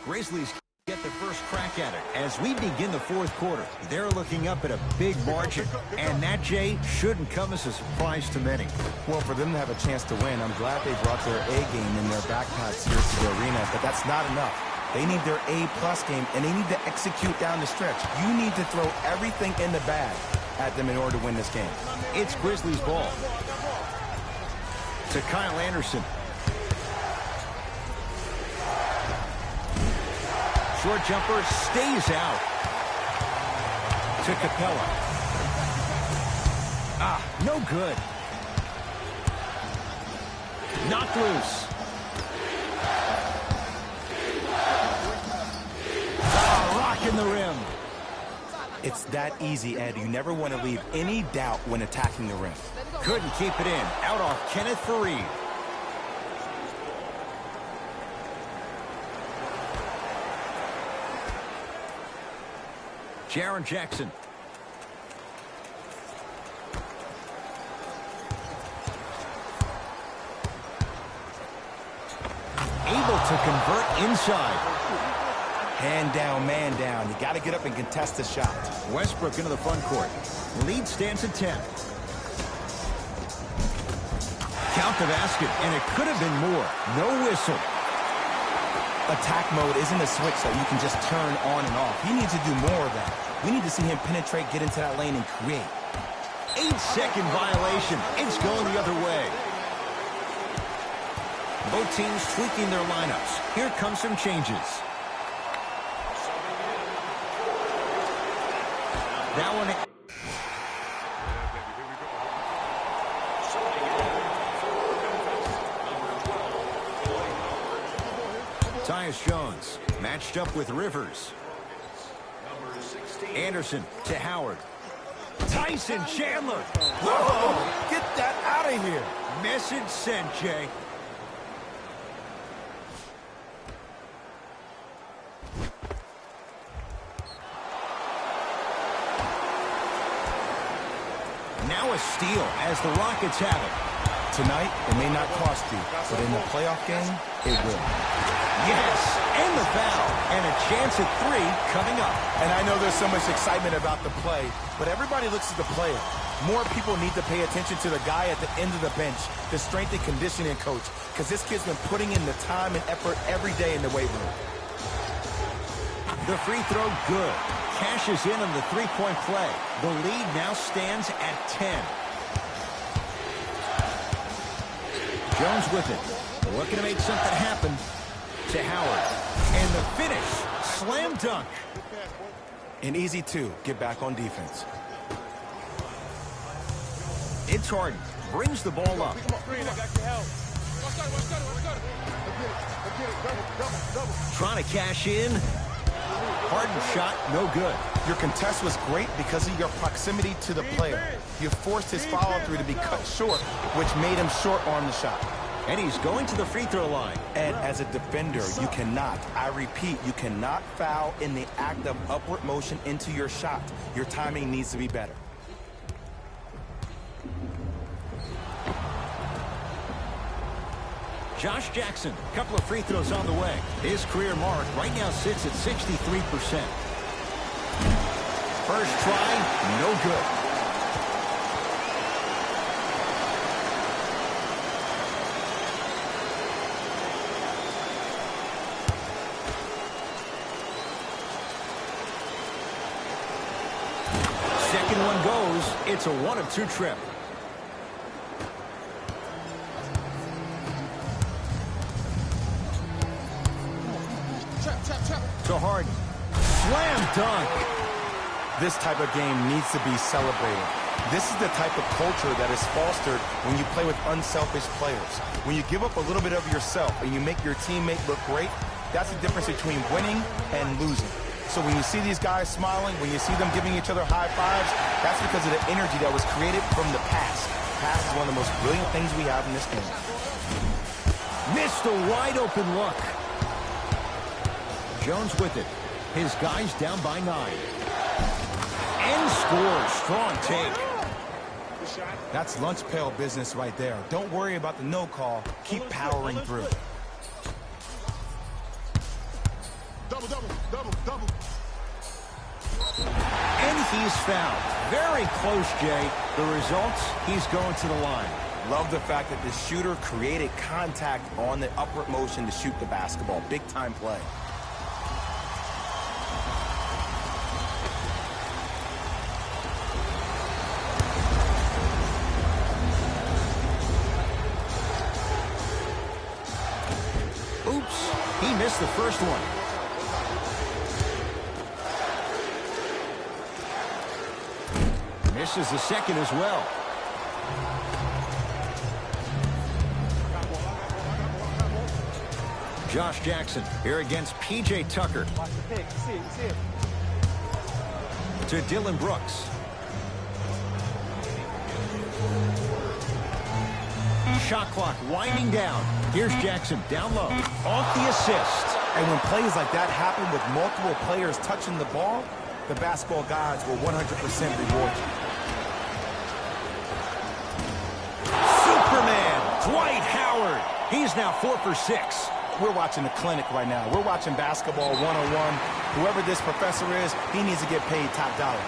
Grizzlies get the first crack at it as we begin the 4th quarter. They're looking up at a big margin, and that, Jay, shouldn't come as a surprise to many. Well, for them to have a chance to win, I'm glad they brought their A game in their backpacks here to the arena, but that's not enough. They need their A-plus game, and they need to execute down the stretch. You need to throw everything in the bag at them in order to win this game. It's Grizzlies ball. To Kyle Anderson. Short jumper stays out. To Capella. No good. Knocked loose. Rocking the rim. It's that easy, Ed. You never want to leave any doubt when attacking the rim. Couldn't keep it in. Out off Kenneth Faried. Jaren Jackson. Able to convert inside. Hand down, man down. You got to get up and contest the shot. Westbrook into the front court. Lead stands at 10. Count the basket, and it could have been more. No whistle. Attack mode isn't a switch that you can just turn on and off. He needs to do more of that. We need to see him penetrate, get into that lane, and create. 8-second violation. It's going the other way. Both teams tweaking their lineups. Here comes some changes. That one. Tyus Jones matched up with Rivers. Anderson to Howard. Tyson Chandler. Whoa! Get that out of here. Message sent, Jay. Now a steal as the Rockets have it. Tonight, it may not cost you, but in the playoff game, it will. Yes, and the foul. And a chance at 3 coming up. And I know there's so much excitement about the play, but everybody looks at the player. More people need to pay attention to the guy at the end of the bench, the strength and conditioning coach, because this kid's been putting in the time and effort every day in the weight room. The free throw good. Cashes in on the three-point play. The lead now stands at 10. Jones with it. Looking to make something happen. To Howard. And the finish. Slam dunk. And easy, too. Get back on defense. It's Harden. Brings the ball up. Trying to cash in. Harden shot, no good. Your contest was great because of your proximity to the player. You forced his follow-through to be cut short, which made him short-arm the shot. And he's going to the free throw line. And as a defender, you cannot, I repeat, you cannot foul in the act of upward motion into your shot. Your timing needs to be better. Josh Jackson, a couple of free throws on the way. His career mark right now sits at 63%. First try, no good. Second one goes. It's a 1-of-2 trip. To Harden. Slam dunk. This type of game needs to be celebrated. This is the type of culture that is fostered when you play with unselfish players. When you give up a little bit of yourself and you make your teammate look great, that's the difference between winning and losing. So when you see these guys smiling, when you see them giving each other high fives, that's because of the energy that was created from the past. Past is one of the most brilliant things we have in this game. Missed a wide open look. Jones with it. His guys down by 9. And scores. Strong take. That's lunch pail business right there. Don't worry about the no call. Keep powering through. Double, double, double, double. And he's fouled. Very close, Jay. The results, he's going to the line. Love the fact that the shooter created contact on the upward motion to shoot the basketball. Big time play. Oops, he missed the first one. Misses the second as well. Josh Jackson here against P.J. Tucker. To Dylan Brooks. Shot clock winding down. Here's Jackson down low. Off the assist. And when plays like that happen with multiple players touching the ball, the basketball gods will 100% reward you. Superman, Dwight Howard. He's now 4 for 6. We're watching a clinic right now. We're watching basketball 101. Whoever this professor is, he needs to get paid top dollar.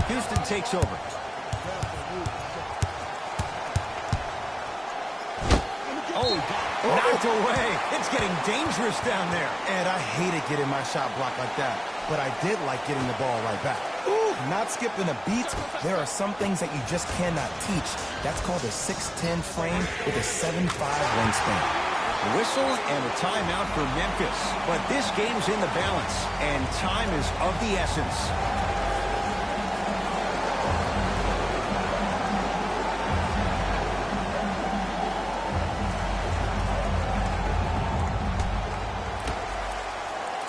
Houston takes over. Oh, knocked away. It's getting dangerous down there. And I hated getting my shot blocked like that, but I did like getting the ball right back. Ooh, not skipping a beat. There are some things that you just cannot teach. That's called a 6'10 frame with a 7'5 wingspan. Whistle and a timeout for Memphis. But this game's in the balance, and time is of the essence.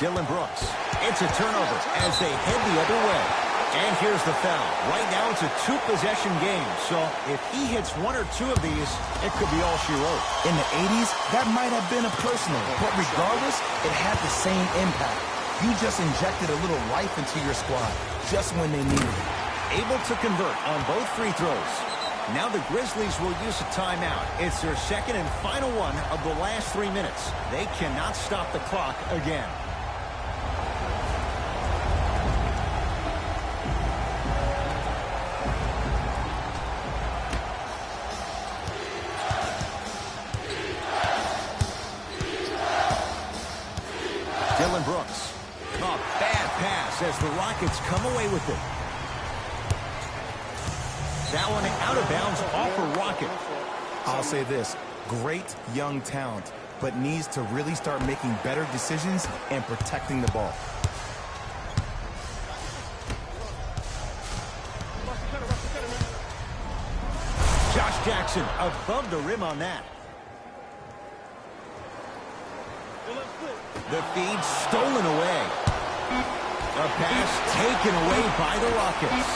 Dylan Brooks. It's a turnover as they head the other way. And here's the foul. Right now it's a 2-possession game, so if he hits 1 or 2 of these, it could be all she wrote. In the 80s, that might have been a personal, but regardless, it had the same impact. You just injected a little life into your squad, just when they needed it. Able to convert on both free throws. Now the Grizzlies will use a timeout. It's their second and final one of the last 3 minutes. They cannot stop the clock again. Dylan Brooks. A bad pass as the Rockets come away with it. That one out of bounds off a Rocket. I'll say this, great young talent, but needs to really start making better decisions and protecting the ball. Josh Jackson above the rim on that. The feed stolen away. A pass taken away by the Rockets.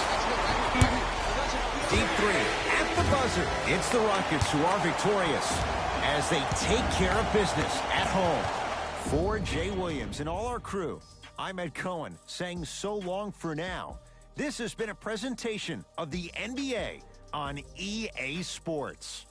Deep three at the buzzer. It's the Rockets who are victorious as they take care of business at home. For Jay Williams and all our crew, I'm Ed Cohen saying so long for now. This has been a presentation of the NBA on EA Sports.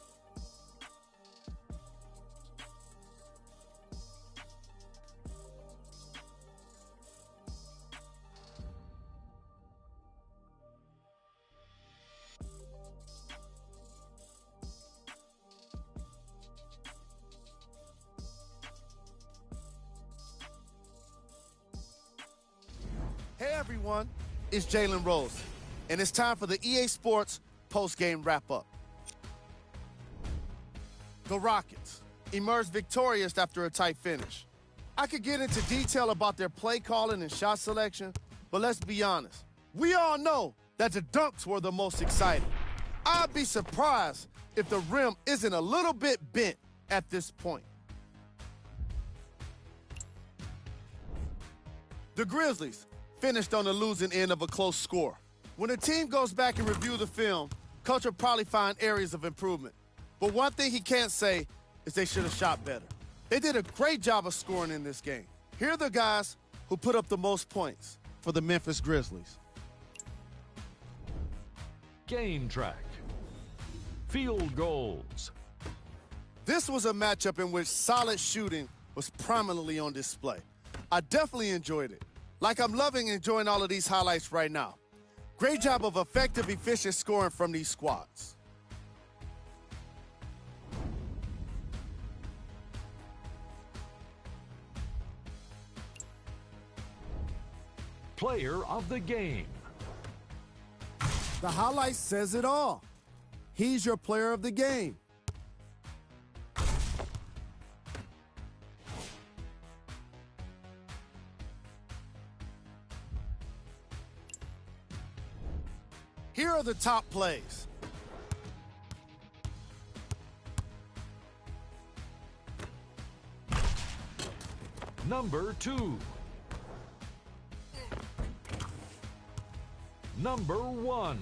Hey everyone, it's Jalen Rose, and it's time for the EA Sports post-game wrap-up. The Rockets emerged victorious after a tight finish. I could get into detail about their play calling and shot selection, but let's be honest. We all know that the dunks were the most exciting. I'd be surprised if the rim isn't a little bit bent at this point. The Grizzlies finished on the losing end of a close score. When a team goes back and review the film, coach will probably find areas of improvement. But one thing he can't say is they should have shot better. They did a great job of scoring in this game. Here are the guys who put up the most points for the Memphis Grizzlies. Game track. Field goals. This was a matchup in which solid shooting was prominently on display. I definitely enjoyed it. Like I'm loving enjoying all of these highlights right now. Great job of effective, efficient scoring from these squads. Player of the game. The highlight says it all. He's your player of the game. Here are the top plays. Number 2. Number 1.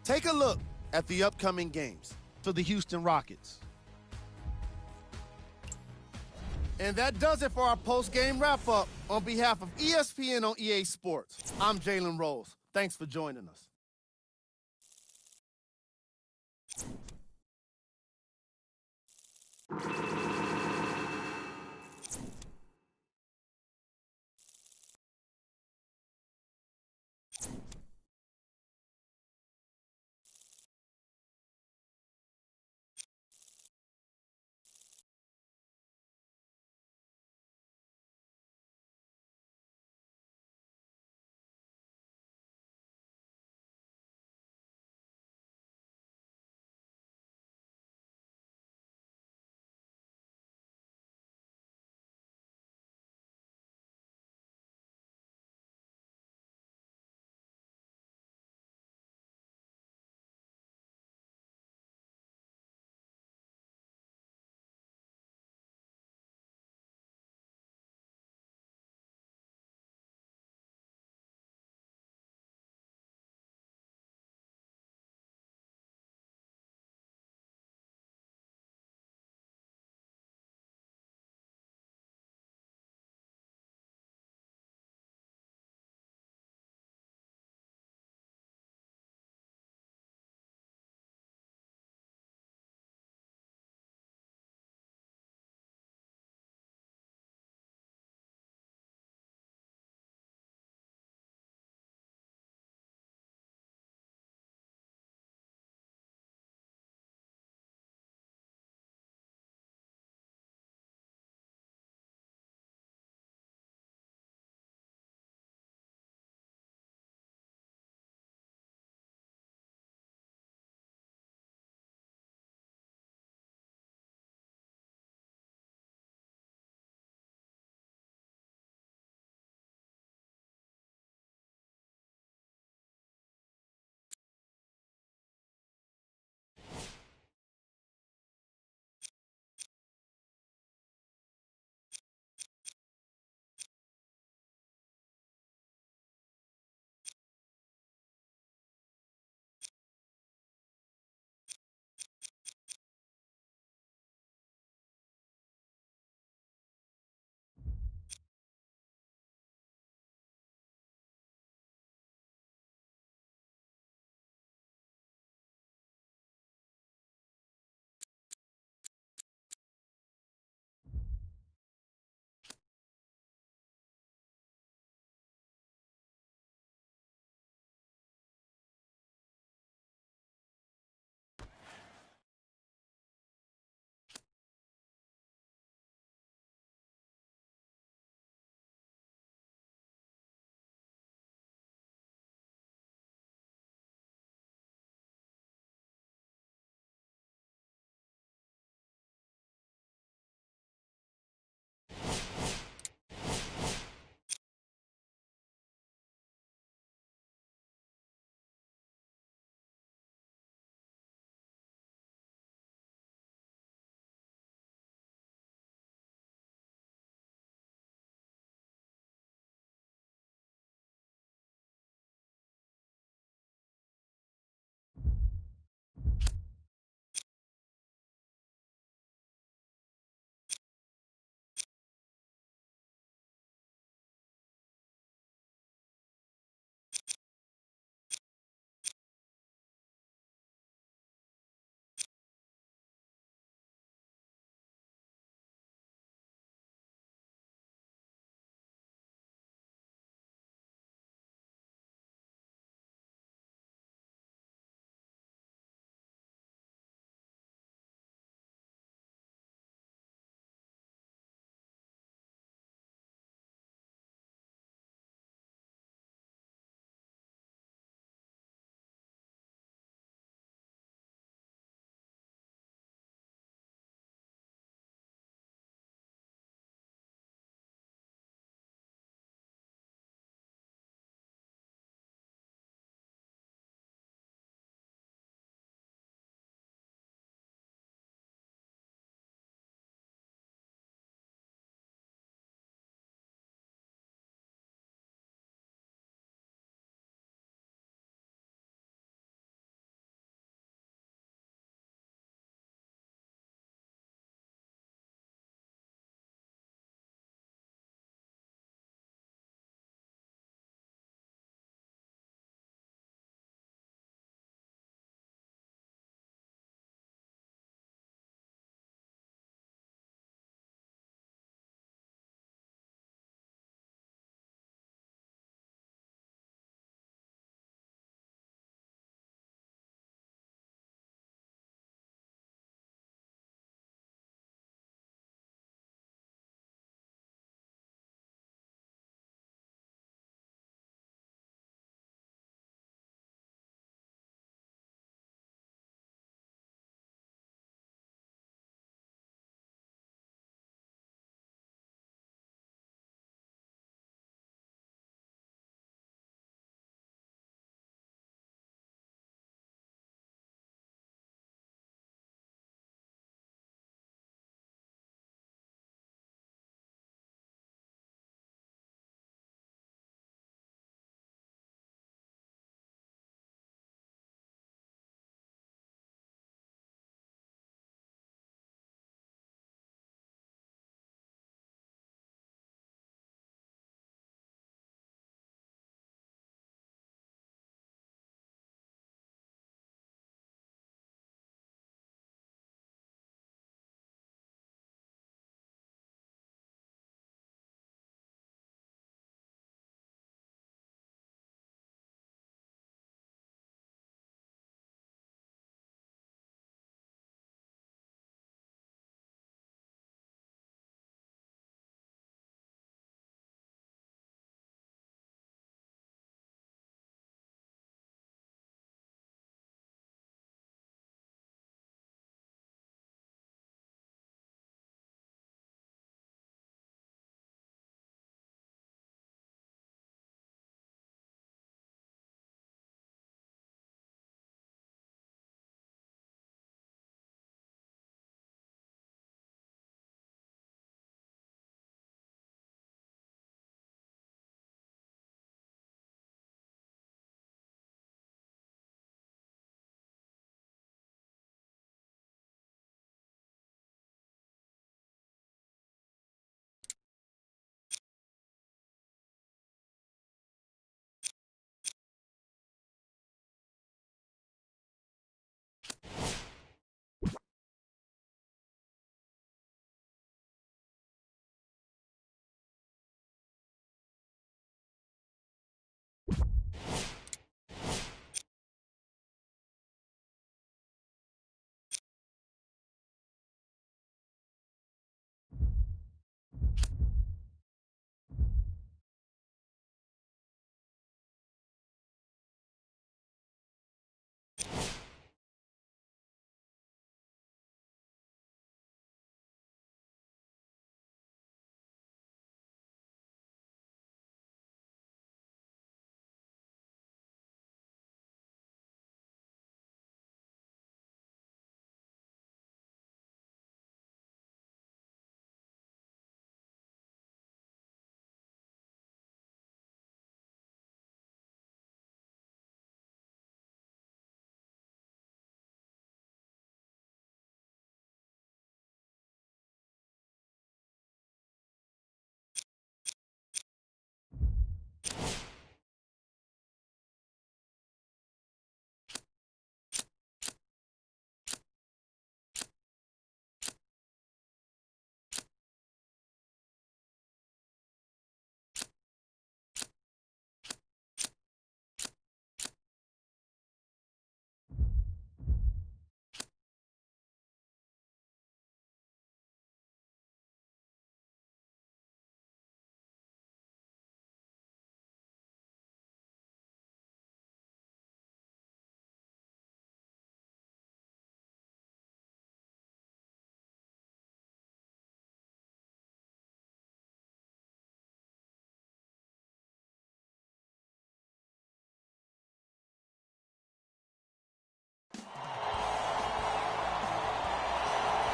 Take a look at the upcoming games for the Houston Rockets. And that does it for our post-game wrap-up. On behalf of ESPN on EA Sports, I'm Jalen Rose. Thanks for joining us.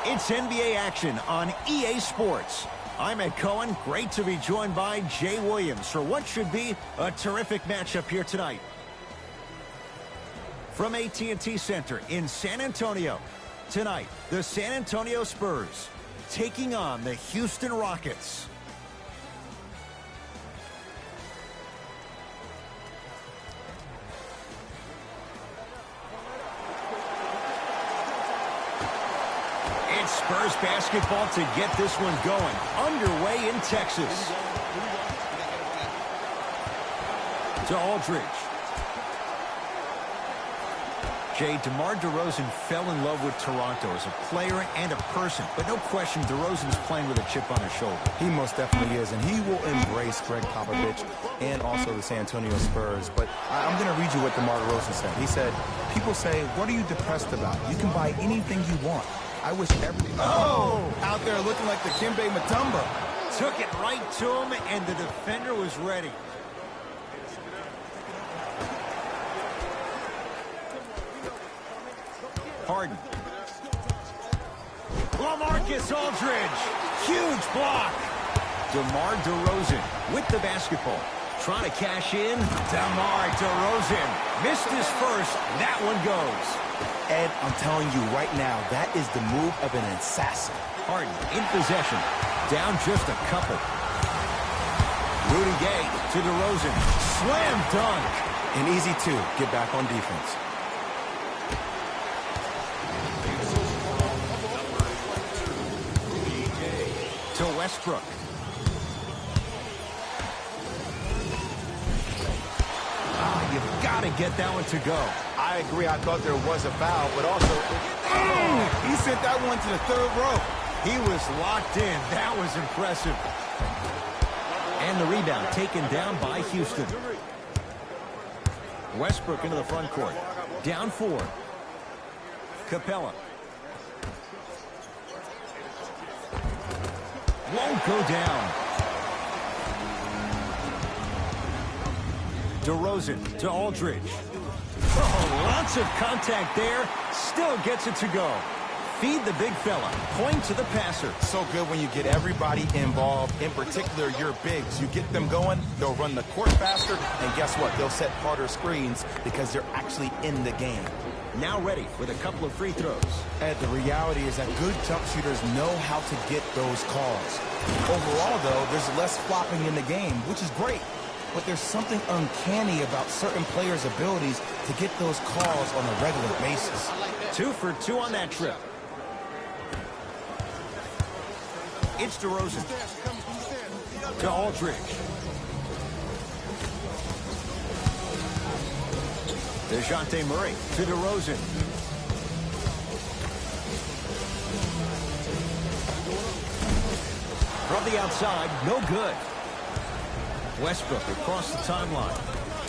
It's NBA action on EA Sports. I'm Ed Cohen. Great to be joined by Jay Williams for what should be a terrific matchup here tonight. From AT&T Center in San Antonio, tonight, the San Antonio Spurs taking on the Houston Rockets. Spurs basketball to get this one going. Underway in Texas. To Aldridge. Jay, DeMar DeRozan fell in love with Toronto as a player and a person. But no question, DeRozan's playing with a chip on his shoulder. He most definitely is, and he will embrace Greg Popovich and also the San Antonio Spurs. But I'm going to read you what DeMar DeRozan said. He said, people say, what are you depressed about? You can buy anything you want. I wish every... Oh! Out there looking like the Kimbe Mutombo. Took it right to him, and the defender was ready. Harden. LaMarcus Aldridge. Huge block. DeMar DeRozan with the basketball. Trying to cash in. DeMar DeRozan. Missed his first. That one goes. Ed, I'm telling you right now, that is the move of an assassin. Harden in possession. Down just a couple. Rudy Gay to DeRozan. Slam dunk. And easy two. Get back on defense. To Westbrook. You've got to get that one to go. I agree. I thought there was a foul, but also... he sent that one to the third row. He was locked in. That was impressive. And the rebound taken down by Houston. Westbrook into the front court. Down 4. Capella. Won't go down. DeRozan to Aldridge. Oh, lots of contact there. Still gets it to go. Feed the big fella. Point to the passer. So good when you get everybody involved, in particular your bigs. You get them going, they'll run the court faster, and guess what? They'll set harder screens because they're actually in the game. Now ready with a couple of free throws. Ed, the reality is that good jump shooters know how to get those calls. Overall, though, there's less flopping in the game, which is great. But there's something uncanny about certain players' abilities to get those calls on a regular basis. 2 for 2 on that trip. It's DeRozan. To Aldridge. DeJounte Murray to DeRozan. From the outside, no good. Westbrook across the timeline,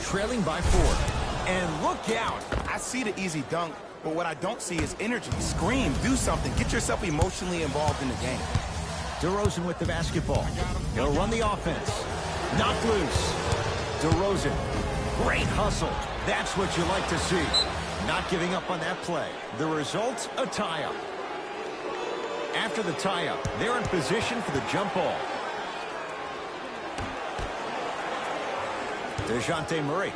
trailing by 4. And look out. I see the easy dunk, but what I don't see is energy. Scream, do something. Get yourself emotionally involved in the game. DeRozan with the basketball. He'll run the offense. Knocked loose. DeRozan. Great hustle. That's what you like to see. Not giving up on that play. The result, a tie-up. After the tie-up, they're in position for the jump ball. DeJounte Murray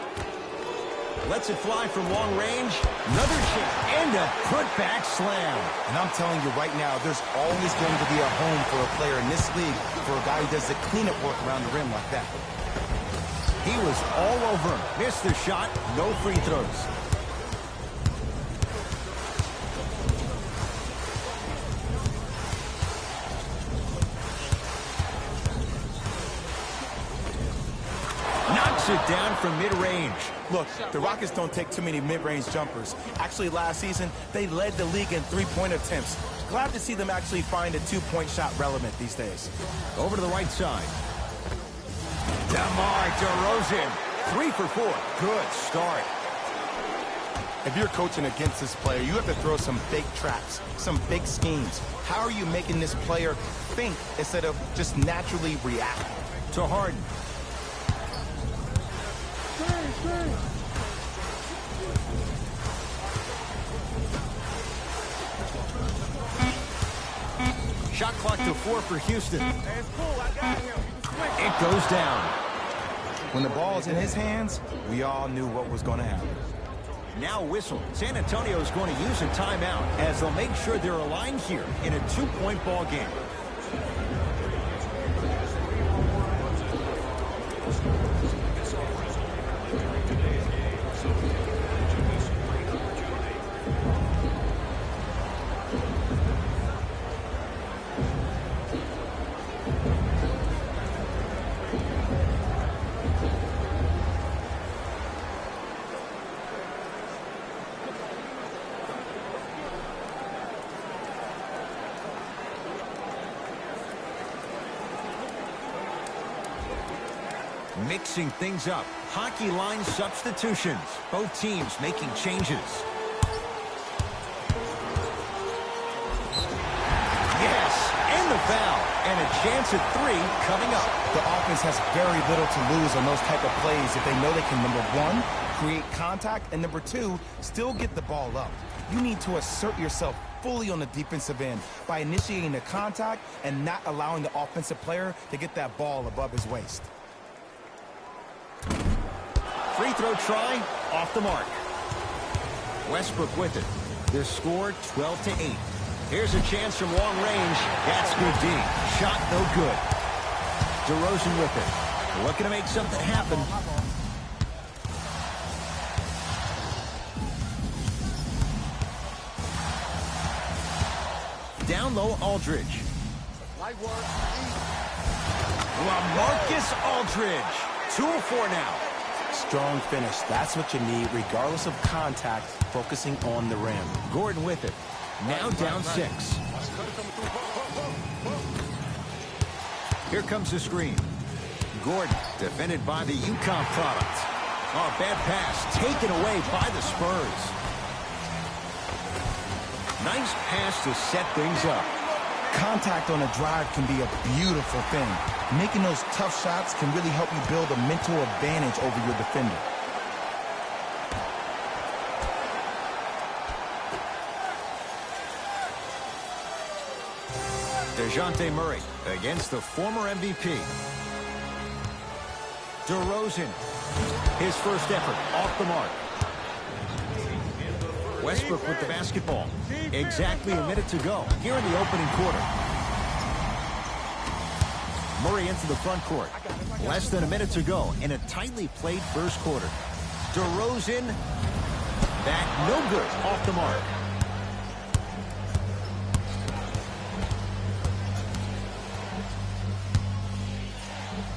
lets it fly from long range. Another chip and a put-back slam. And I'm telling you right now, there's always going to be a home for a player in this league for a guy who does the cleanup work around the rim like that. He was all over him. Missed the shot. No free throws. Knocks it down from mid-range. Look, the Rockets don't take too many mid-range jumpers. Actually, last season, they led the league in three-point attempts. Glad to see them actually find a two-point shot relevant these days. Over to the right side. DeMar DeRozan. 3 for 4. Good start. If you're coaching against this player, you have to throw some big traps, some big schemes. How are you making this player think instead of just naturally react? To Harden. Shot clock to 4 for Houston. It goes down. When the ball is in his hands, we all knew what was going to happen. Now whistle. San Antonio is going to use a timeout as they'll make sure they're aligned here in a 2-point ball game. Mixing things up. Hockey line substitutions. Both teams making changes. Yes, and the foul. And a chance at 3 coming up. The offense has very little to lose on those type of plays if they know they can, number 1, create contact, and number 2, still get the ball up. You need to assert yourself fully on the defensive end by initiating the contact and not allowing the offensive player to get that ball above his waist. Free throw try, off the mark. Westbrook with it. The score 12-8. Here's a chance from long range. That's good D. Shot no good. DeRozan with it. Looking to make something happen. Down low, Aldridge. LaMarcus Aldridge. 2 of 4 now. Strong finish. That's what you need, regardless of contact, focusing on the rim. Gordon with it. Now down 6. Here comes the screen. Gordon defended by the UConn product. Oh, bad pass taken away by the Spurs. Nice pass to set things up. Contact on a drive can be a beautiful thing. Making those tough shots can really help you build a mental advantage over your defender. DeJounte Murray against the former MVP. DeRozan. His first effort off the mark. Westbrook with the basketball. Exactly a minute to go here in the opening quarter. Murray into the front court. Less than a minute to go in a tightly played first quarter. DeRozan. That no good off the mark.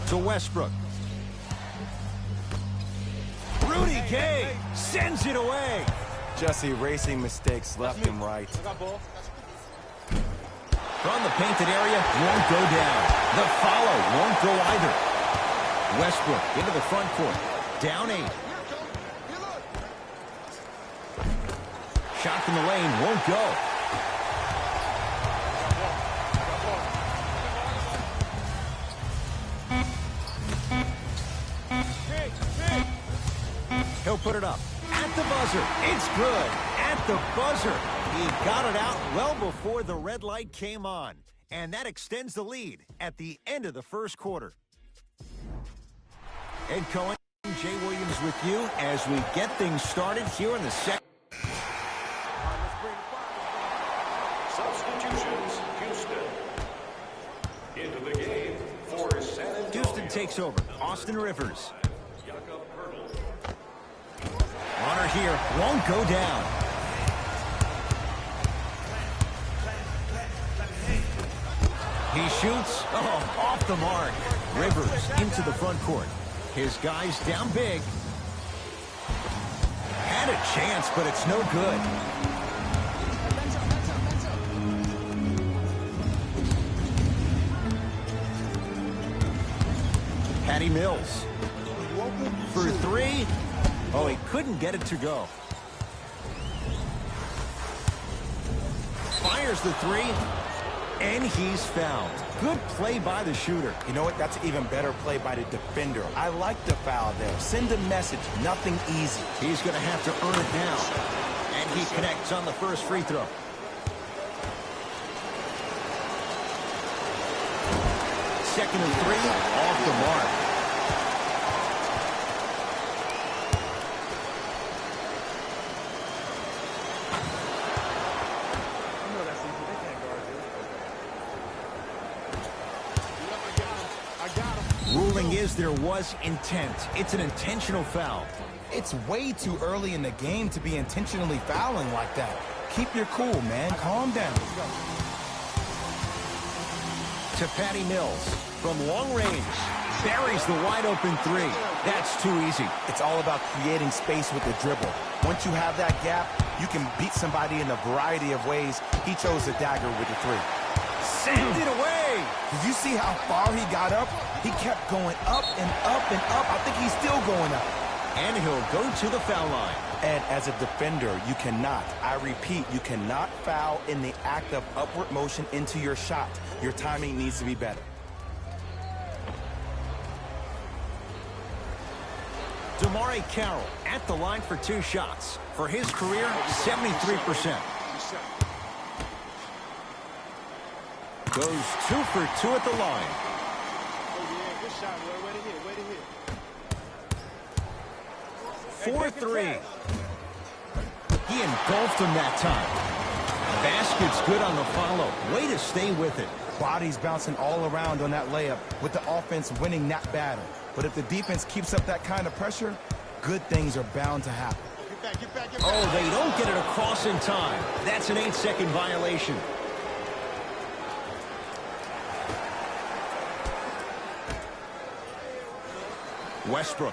To Westbrook. Rudy Gay sends it away. Just erasing mistakes left and right. From the painted area, won't go down. The follow won't go either. Westbrook into the front court. Down 8. Shot from the lane won't go. He'll put it up. At the buzzer. It's good. At the buzzer. He got it out well before the red light came on. And that extends the lead at the end of the first quarter. Ed Cohen, Jay Williams with you as we get things started here in the second. Substitutions, Houston. Into the game for San Antonio. Houston takes over. Austin Rivers. Jakob Poeltl. Runner here. Won't go down. He shoots. Oh, off the mark. Rivers into the front court. His guys down big. Had a chance, but it's no good. Patty Mills. For 3. Oh, he couldn't get it to go. Fires the 3. And he's fouled. Good play by the shooter. You know what? That's an even better play by the defender. I like the foul there. Send a message. Nothing easy. He's going to have to earn it now. And he connects on the first free throw. Second and 3, off the mark. Ruling is there was intent. It's an intentional foul. It's way too early in the game to be intentionally fouling like that. Keep your cool, man. Calm down. To Patty Mills from long range. Buries the wide open 3. That's too easy. It's all about creating space with the dribble. Once you have that gap, you can beat somebody in a variety of ways. He chose the dagger with the 3. Send it away. Did you see how far he got up? He kept going up and up and up. I think he's still going up. And he'll go to the foul line. And as a defender, you cannot, I repeat, you cannot foul in the act of upward motion into your shot. Your timing needs to be better. DeMarre Carroll at the line for 2 shots. For his career, 73%. Goes 2 for 2 at the line. 4-3. He engulfed him that time. Basket's good on the follow. Way to stay with it. Bodies bouncing all around on that layup with the offense winning that battle. But if the defense keeps up that kind of pressure, good things are bound to happen. Oh, they don't get it across in time. That's an 8-second violation. Westbrook.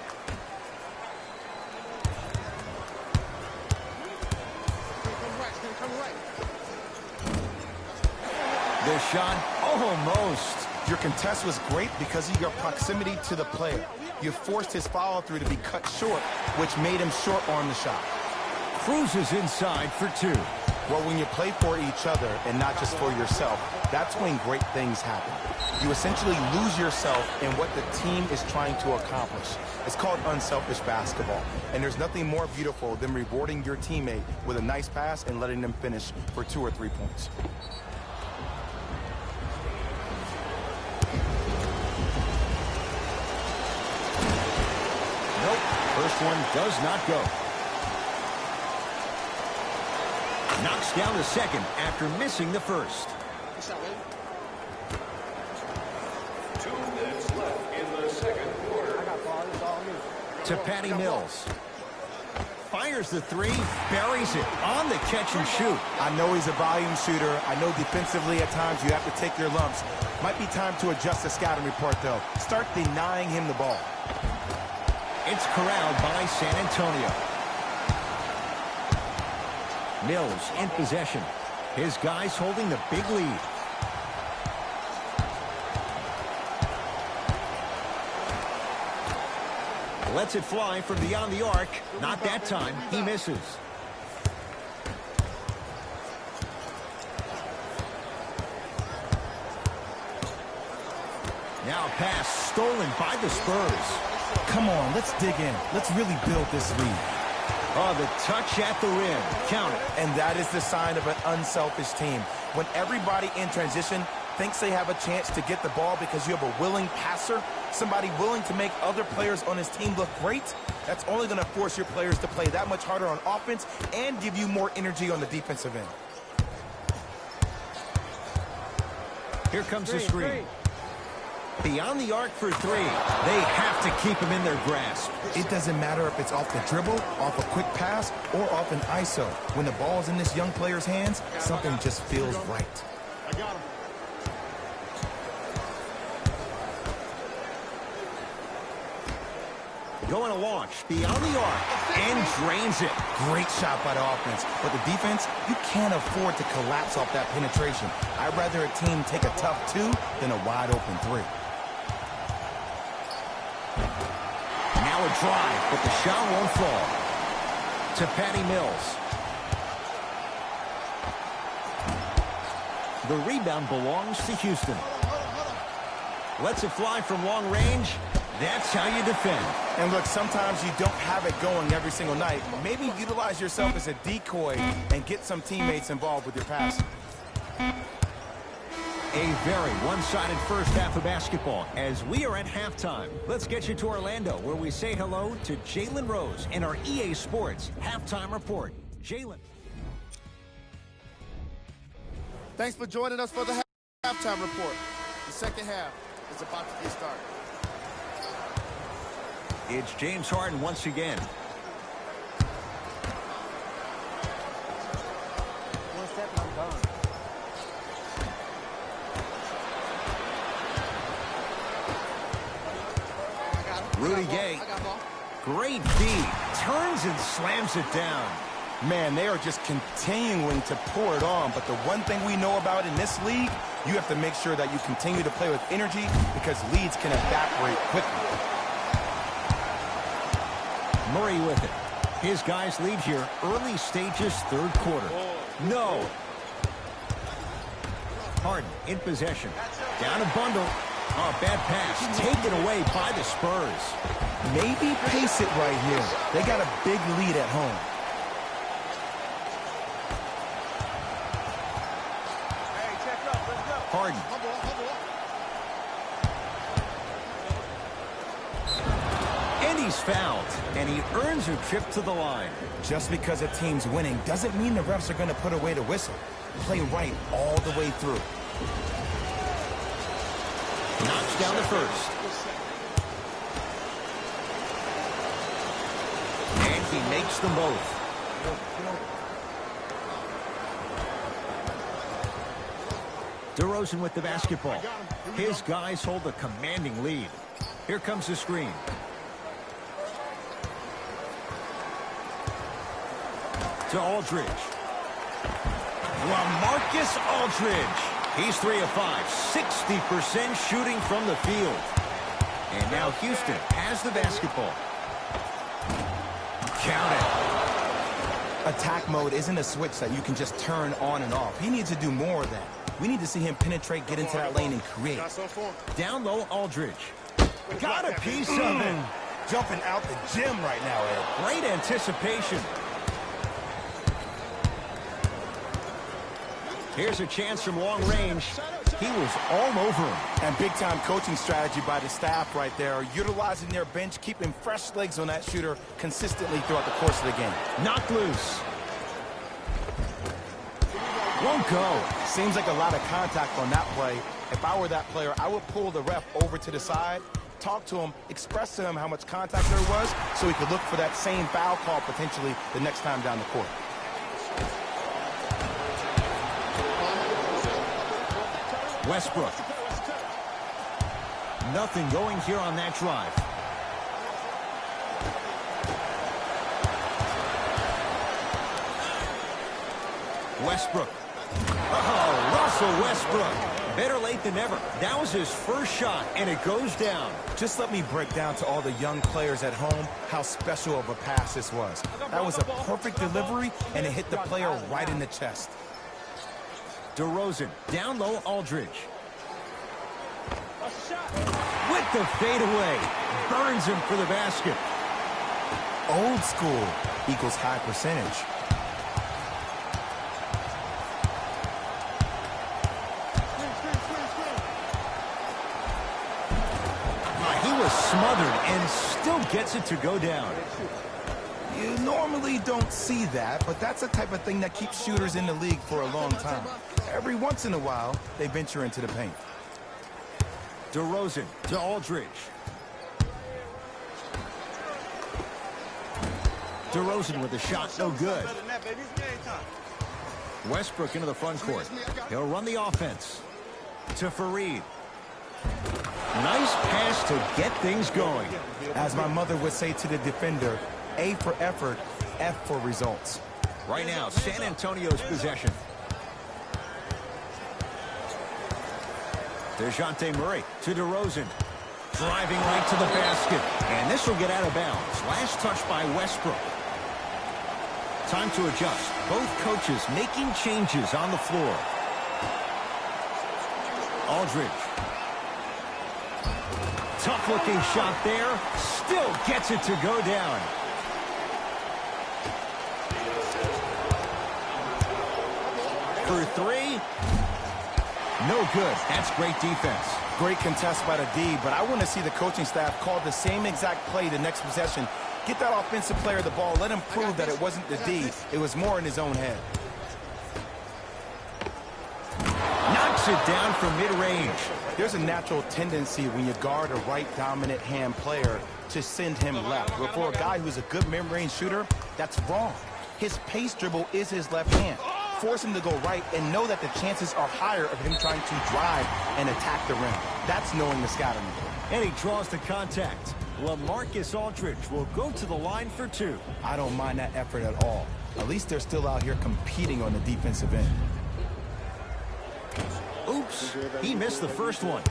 The shot, almost. Your contest was great because of your proximity to the player. You forced his follow-through to be cut short, which made him short-arm the shot. Cruises inside for 2. Well, when you play for each other and not just for yourself, that's when great things happen. You essentially lose yourself in what the team is trying to accomplish. It's called unselfish basketball. And there's nothing more beautiful than rewarding your teammate with a nice pass and letting them finish for 2 or 3 points. Nope, first one does not go. Knocks down the second after missing the first. 2 minutes left in the second quarter. To Patty Mills. Fires the 3, buries it on the catch and shoot. I know he's a volume shooter. I know defensively at times you have to take your lumps. Might be time to adjust the scouting report, though. Start denying him the ball. It's corralled by San Antonio. Mills in possession. His guys holding the big lead. Lets it fly from beyond the arc. Not that time. He misses. Now a pass stolen by the Spurs. Come on, let's dig in. Let's really build this lead. Oh, the touch at the rim. Count it. And that is the sign of an unselfish team. When everybody in transition thinks they have a chance to get the ball because you have a willing passer, somebody willing to make other players on his team look great, that's only going to force your players to play that much harder on offense and give you more energy on the defensive end. Here comes the screen. Beyond the arc for three. They have to keep him in their grasp. It doesn't matter if it's off the dribble, off a quick pass, or off an ISO. When the ball's in this young player's hands, something just feels right. I got him. Going to launch beyond the arc and drains it. Great shot by the offense, but the defense, you can't afford to collapse off that penetration. I'd rather a team take a tough two than a wide open three. Now a drive, but the shot won't fall. To Patty Mills. The rebound belongs to Houston. Lets it fly from long range. That's how you defend. And look, sometimes you don't have it going every single night. Maybe utilize yourself as a decoy and get some teammates involved with your passing. A very one-sided first half of basketball as we are at halftime. Let's get you to Orlando, where we say hello to Jalen Rose in our EA Sports Halftime Report. Jalen. Thanks for joining us for the halftime report. The second half is about to get started. It's James Harden once again. One step and I'm gone. Rudy Gay. Great feed. Turns and slams it down. Man, they are just continuing to pour it on. But the one thing we know about in this league, you have to make sure that you continue to play with energy because leads can evaporate quickly. Murray with it. His guys lead here early stages, third quarter. No. Harden in possession. Down a bundle. Oh, bad pass. Taken away by the Spurs. Maybe pace it right here. They got a big lead at home. Harden. And he's fouled. And he earns a trip to the line. Just because a team's winning doesn't mean the refs are going to put away the whistle. Play right all the way through. Knocks down the first. And he makes them both. DeRozan with the basketball. His guys hold a commanding lead. Here comes the screen. To Aldridge. LaMarcus Aldridge. He's 3 of 5, 60% shooting from the field. And now Houston has the basketball. Count it. Attack mode isn't a switch that you can just turn on and off. He needs to do more of that. We need to see him penetrate, get into that lane, and create. Down low, Aldridge. Got a piece of it. Jumping out the gym right now, Ed. Great anticipation. Here's a chance from long range. He was all over him. And big-time coaching strategy by the staff right there, utilizing their bench, keeping fresh legs on that shooter consistently throughout the course of the game. Knocked loose. Won't go. Seems like a lot of contact on that play. If I were that player, I would pull the ref over to the side, talk to him, express to him how much contact there was so he could look for that same foul call potentially the next time down the court. Westbrook. Nothing going here on that drive. Westbrook. Oh, Russell Westbrook. Better late than never. That was his first shot, and it goes down. Just let me break down to all the young players at home how special of a pass this was. That was a perfect delivery, and it hit the player right in the chest. DeRozan, down low, Aldridge. With the fadeaway. Burns him for the basket. Old school equals high percentage. He was smothered and still gets it to go down. You normally don't see that, but that's the type of thing that keeps shooters in the league for a long time. Every once in a while, they venture into the paint. DeRozan to Aldridge. DeRozan with a shot, no good. Westbrook into the front court. He'll run the offense. To Fareed. Nice pass to get things going. As my mother would say to the defender, A for effort, F for results. Right now, San Antonio's possession. DeJounte Murray to DeRozan. Driving right to the basket. And this will get out of bounds. Last touch by Westbrook. Time to adjust. Both coaches making changes on the floor. Aldridge. Tough-looking shot there. Still gets it to go down. For three. No good. That's great defense. Great contest by the D, but I want to see the coaching staff call the same exact play the next possession. Get that offensive player the ball. Let him prove that it wasn't the D. It was more in his own head. Knocks it down from mid-range. There's a natural tendency when you guard a right dominant hand player to send him left. But for a guy who's a good mid-range shooter, that's wrong. His pace dribble is his left hand. Force him to go right and know that the chances are higher of him trying to drive and attack the rim. That's knowing the scouting. And he draws the contact. LaMarcus Aldridge will go to the line for two. I don't mind that effort at all. At least they're still out here competing on the defensive end. Oops, he missed the first one.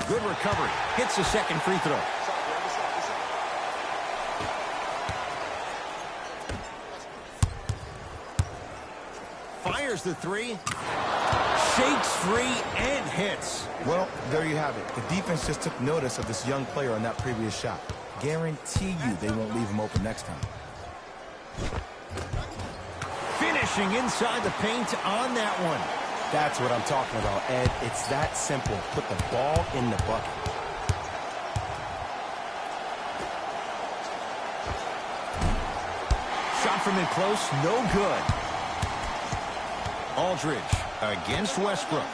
Good recovery. Hits the second free throw. Fires the three. Shakes free and hits. Well, there you have it. The defense just took notice of this young player on that previous shot. Guarantee you they won't leave him open next time. Finishing inside the paint on that one. That's what I'm talking about, Ed. It's that simple. Put the ball in the bucket. Shot from in close, no good. Aldridge against Westbrook.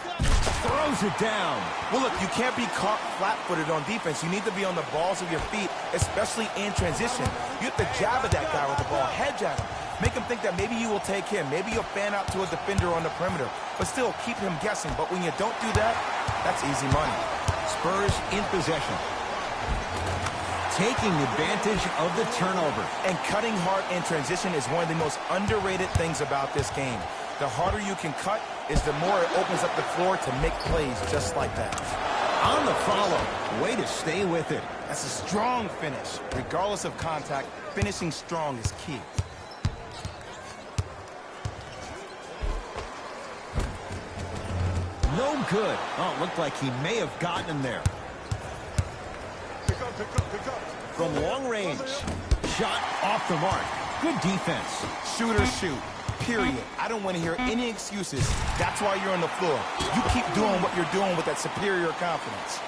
Throws it down. Well, look, you can't be caught flat-footed on defense. You need to be on the balls of your feet, especially in transition. You have to jab at that guy with the ball, head jab him. Make him think that maybe you will take him. Maybe you'll fan out to a defender on the perimeter. But still, keep him guessing. But when you don't do that, that's easy money. Spurs in possession. Taking advantage of the turnover. And cutting hard in transition is one of the most underrated things about this game. The harder you can cut is the more it opens up the floor to make plays just like that. On the follow. Way to stay with it. That's a strong finish. Regardless of contact, finishing strong is key. No good. Oh, it looked like he may have gotten him there. Pick up. From long range. Shot off the mark. Good defense. Shooters shoot. Period. I don't want to hear any excuses. That's why you're on the floor. You keep doing what you're doing with that superior confidence.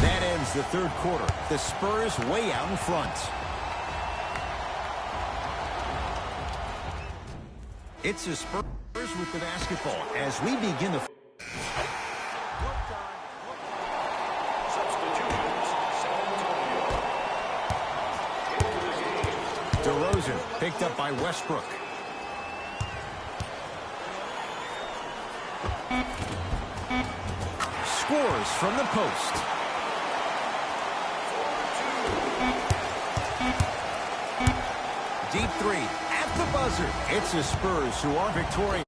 That ends the third quarter. The Spurs way out in front. It's the Spurs with the basketball as we begin the... DeRozan picked up by Westbrook. Scores from the post. three. At the buzzer, it's the Spurs who are victorious.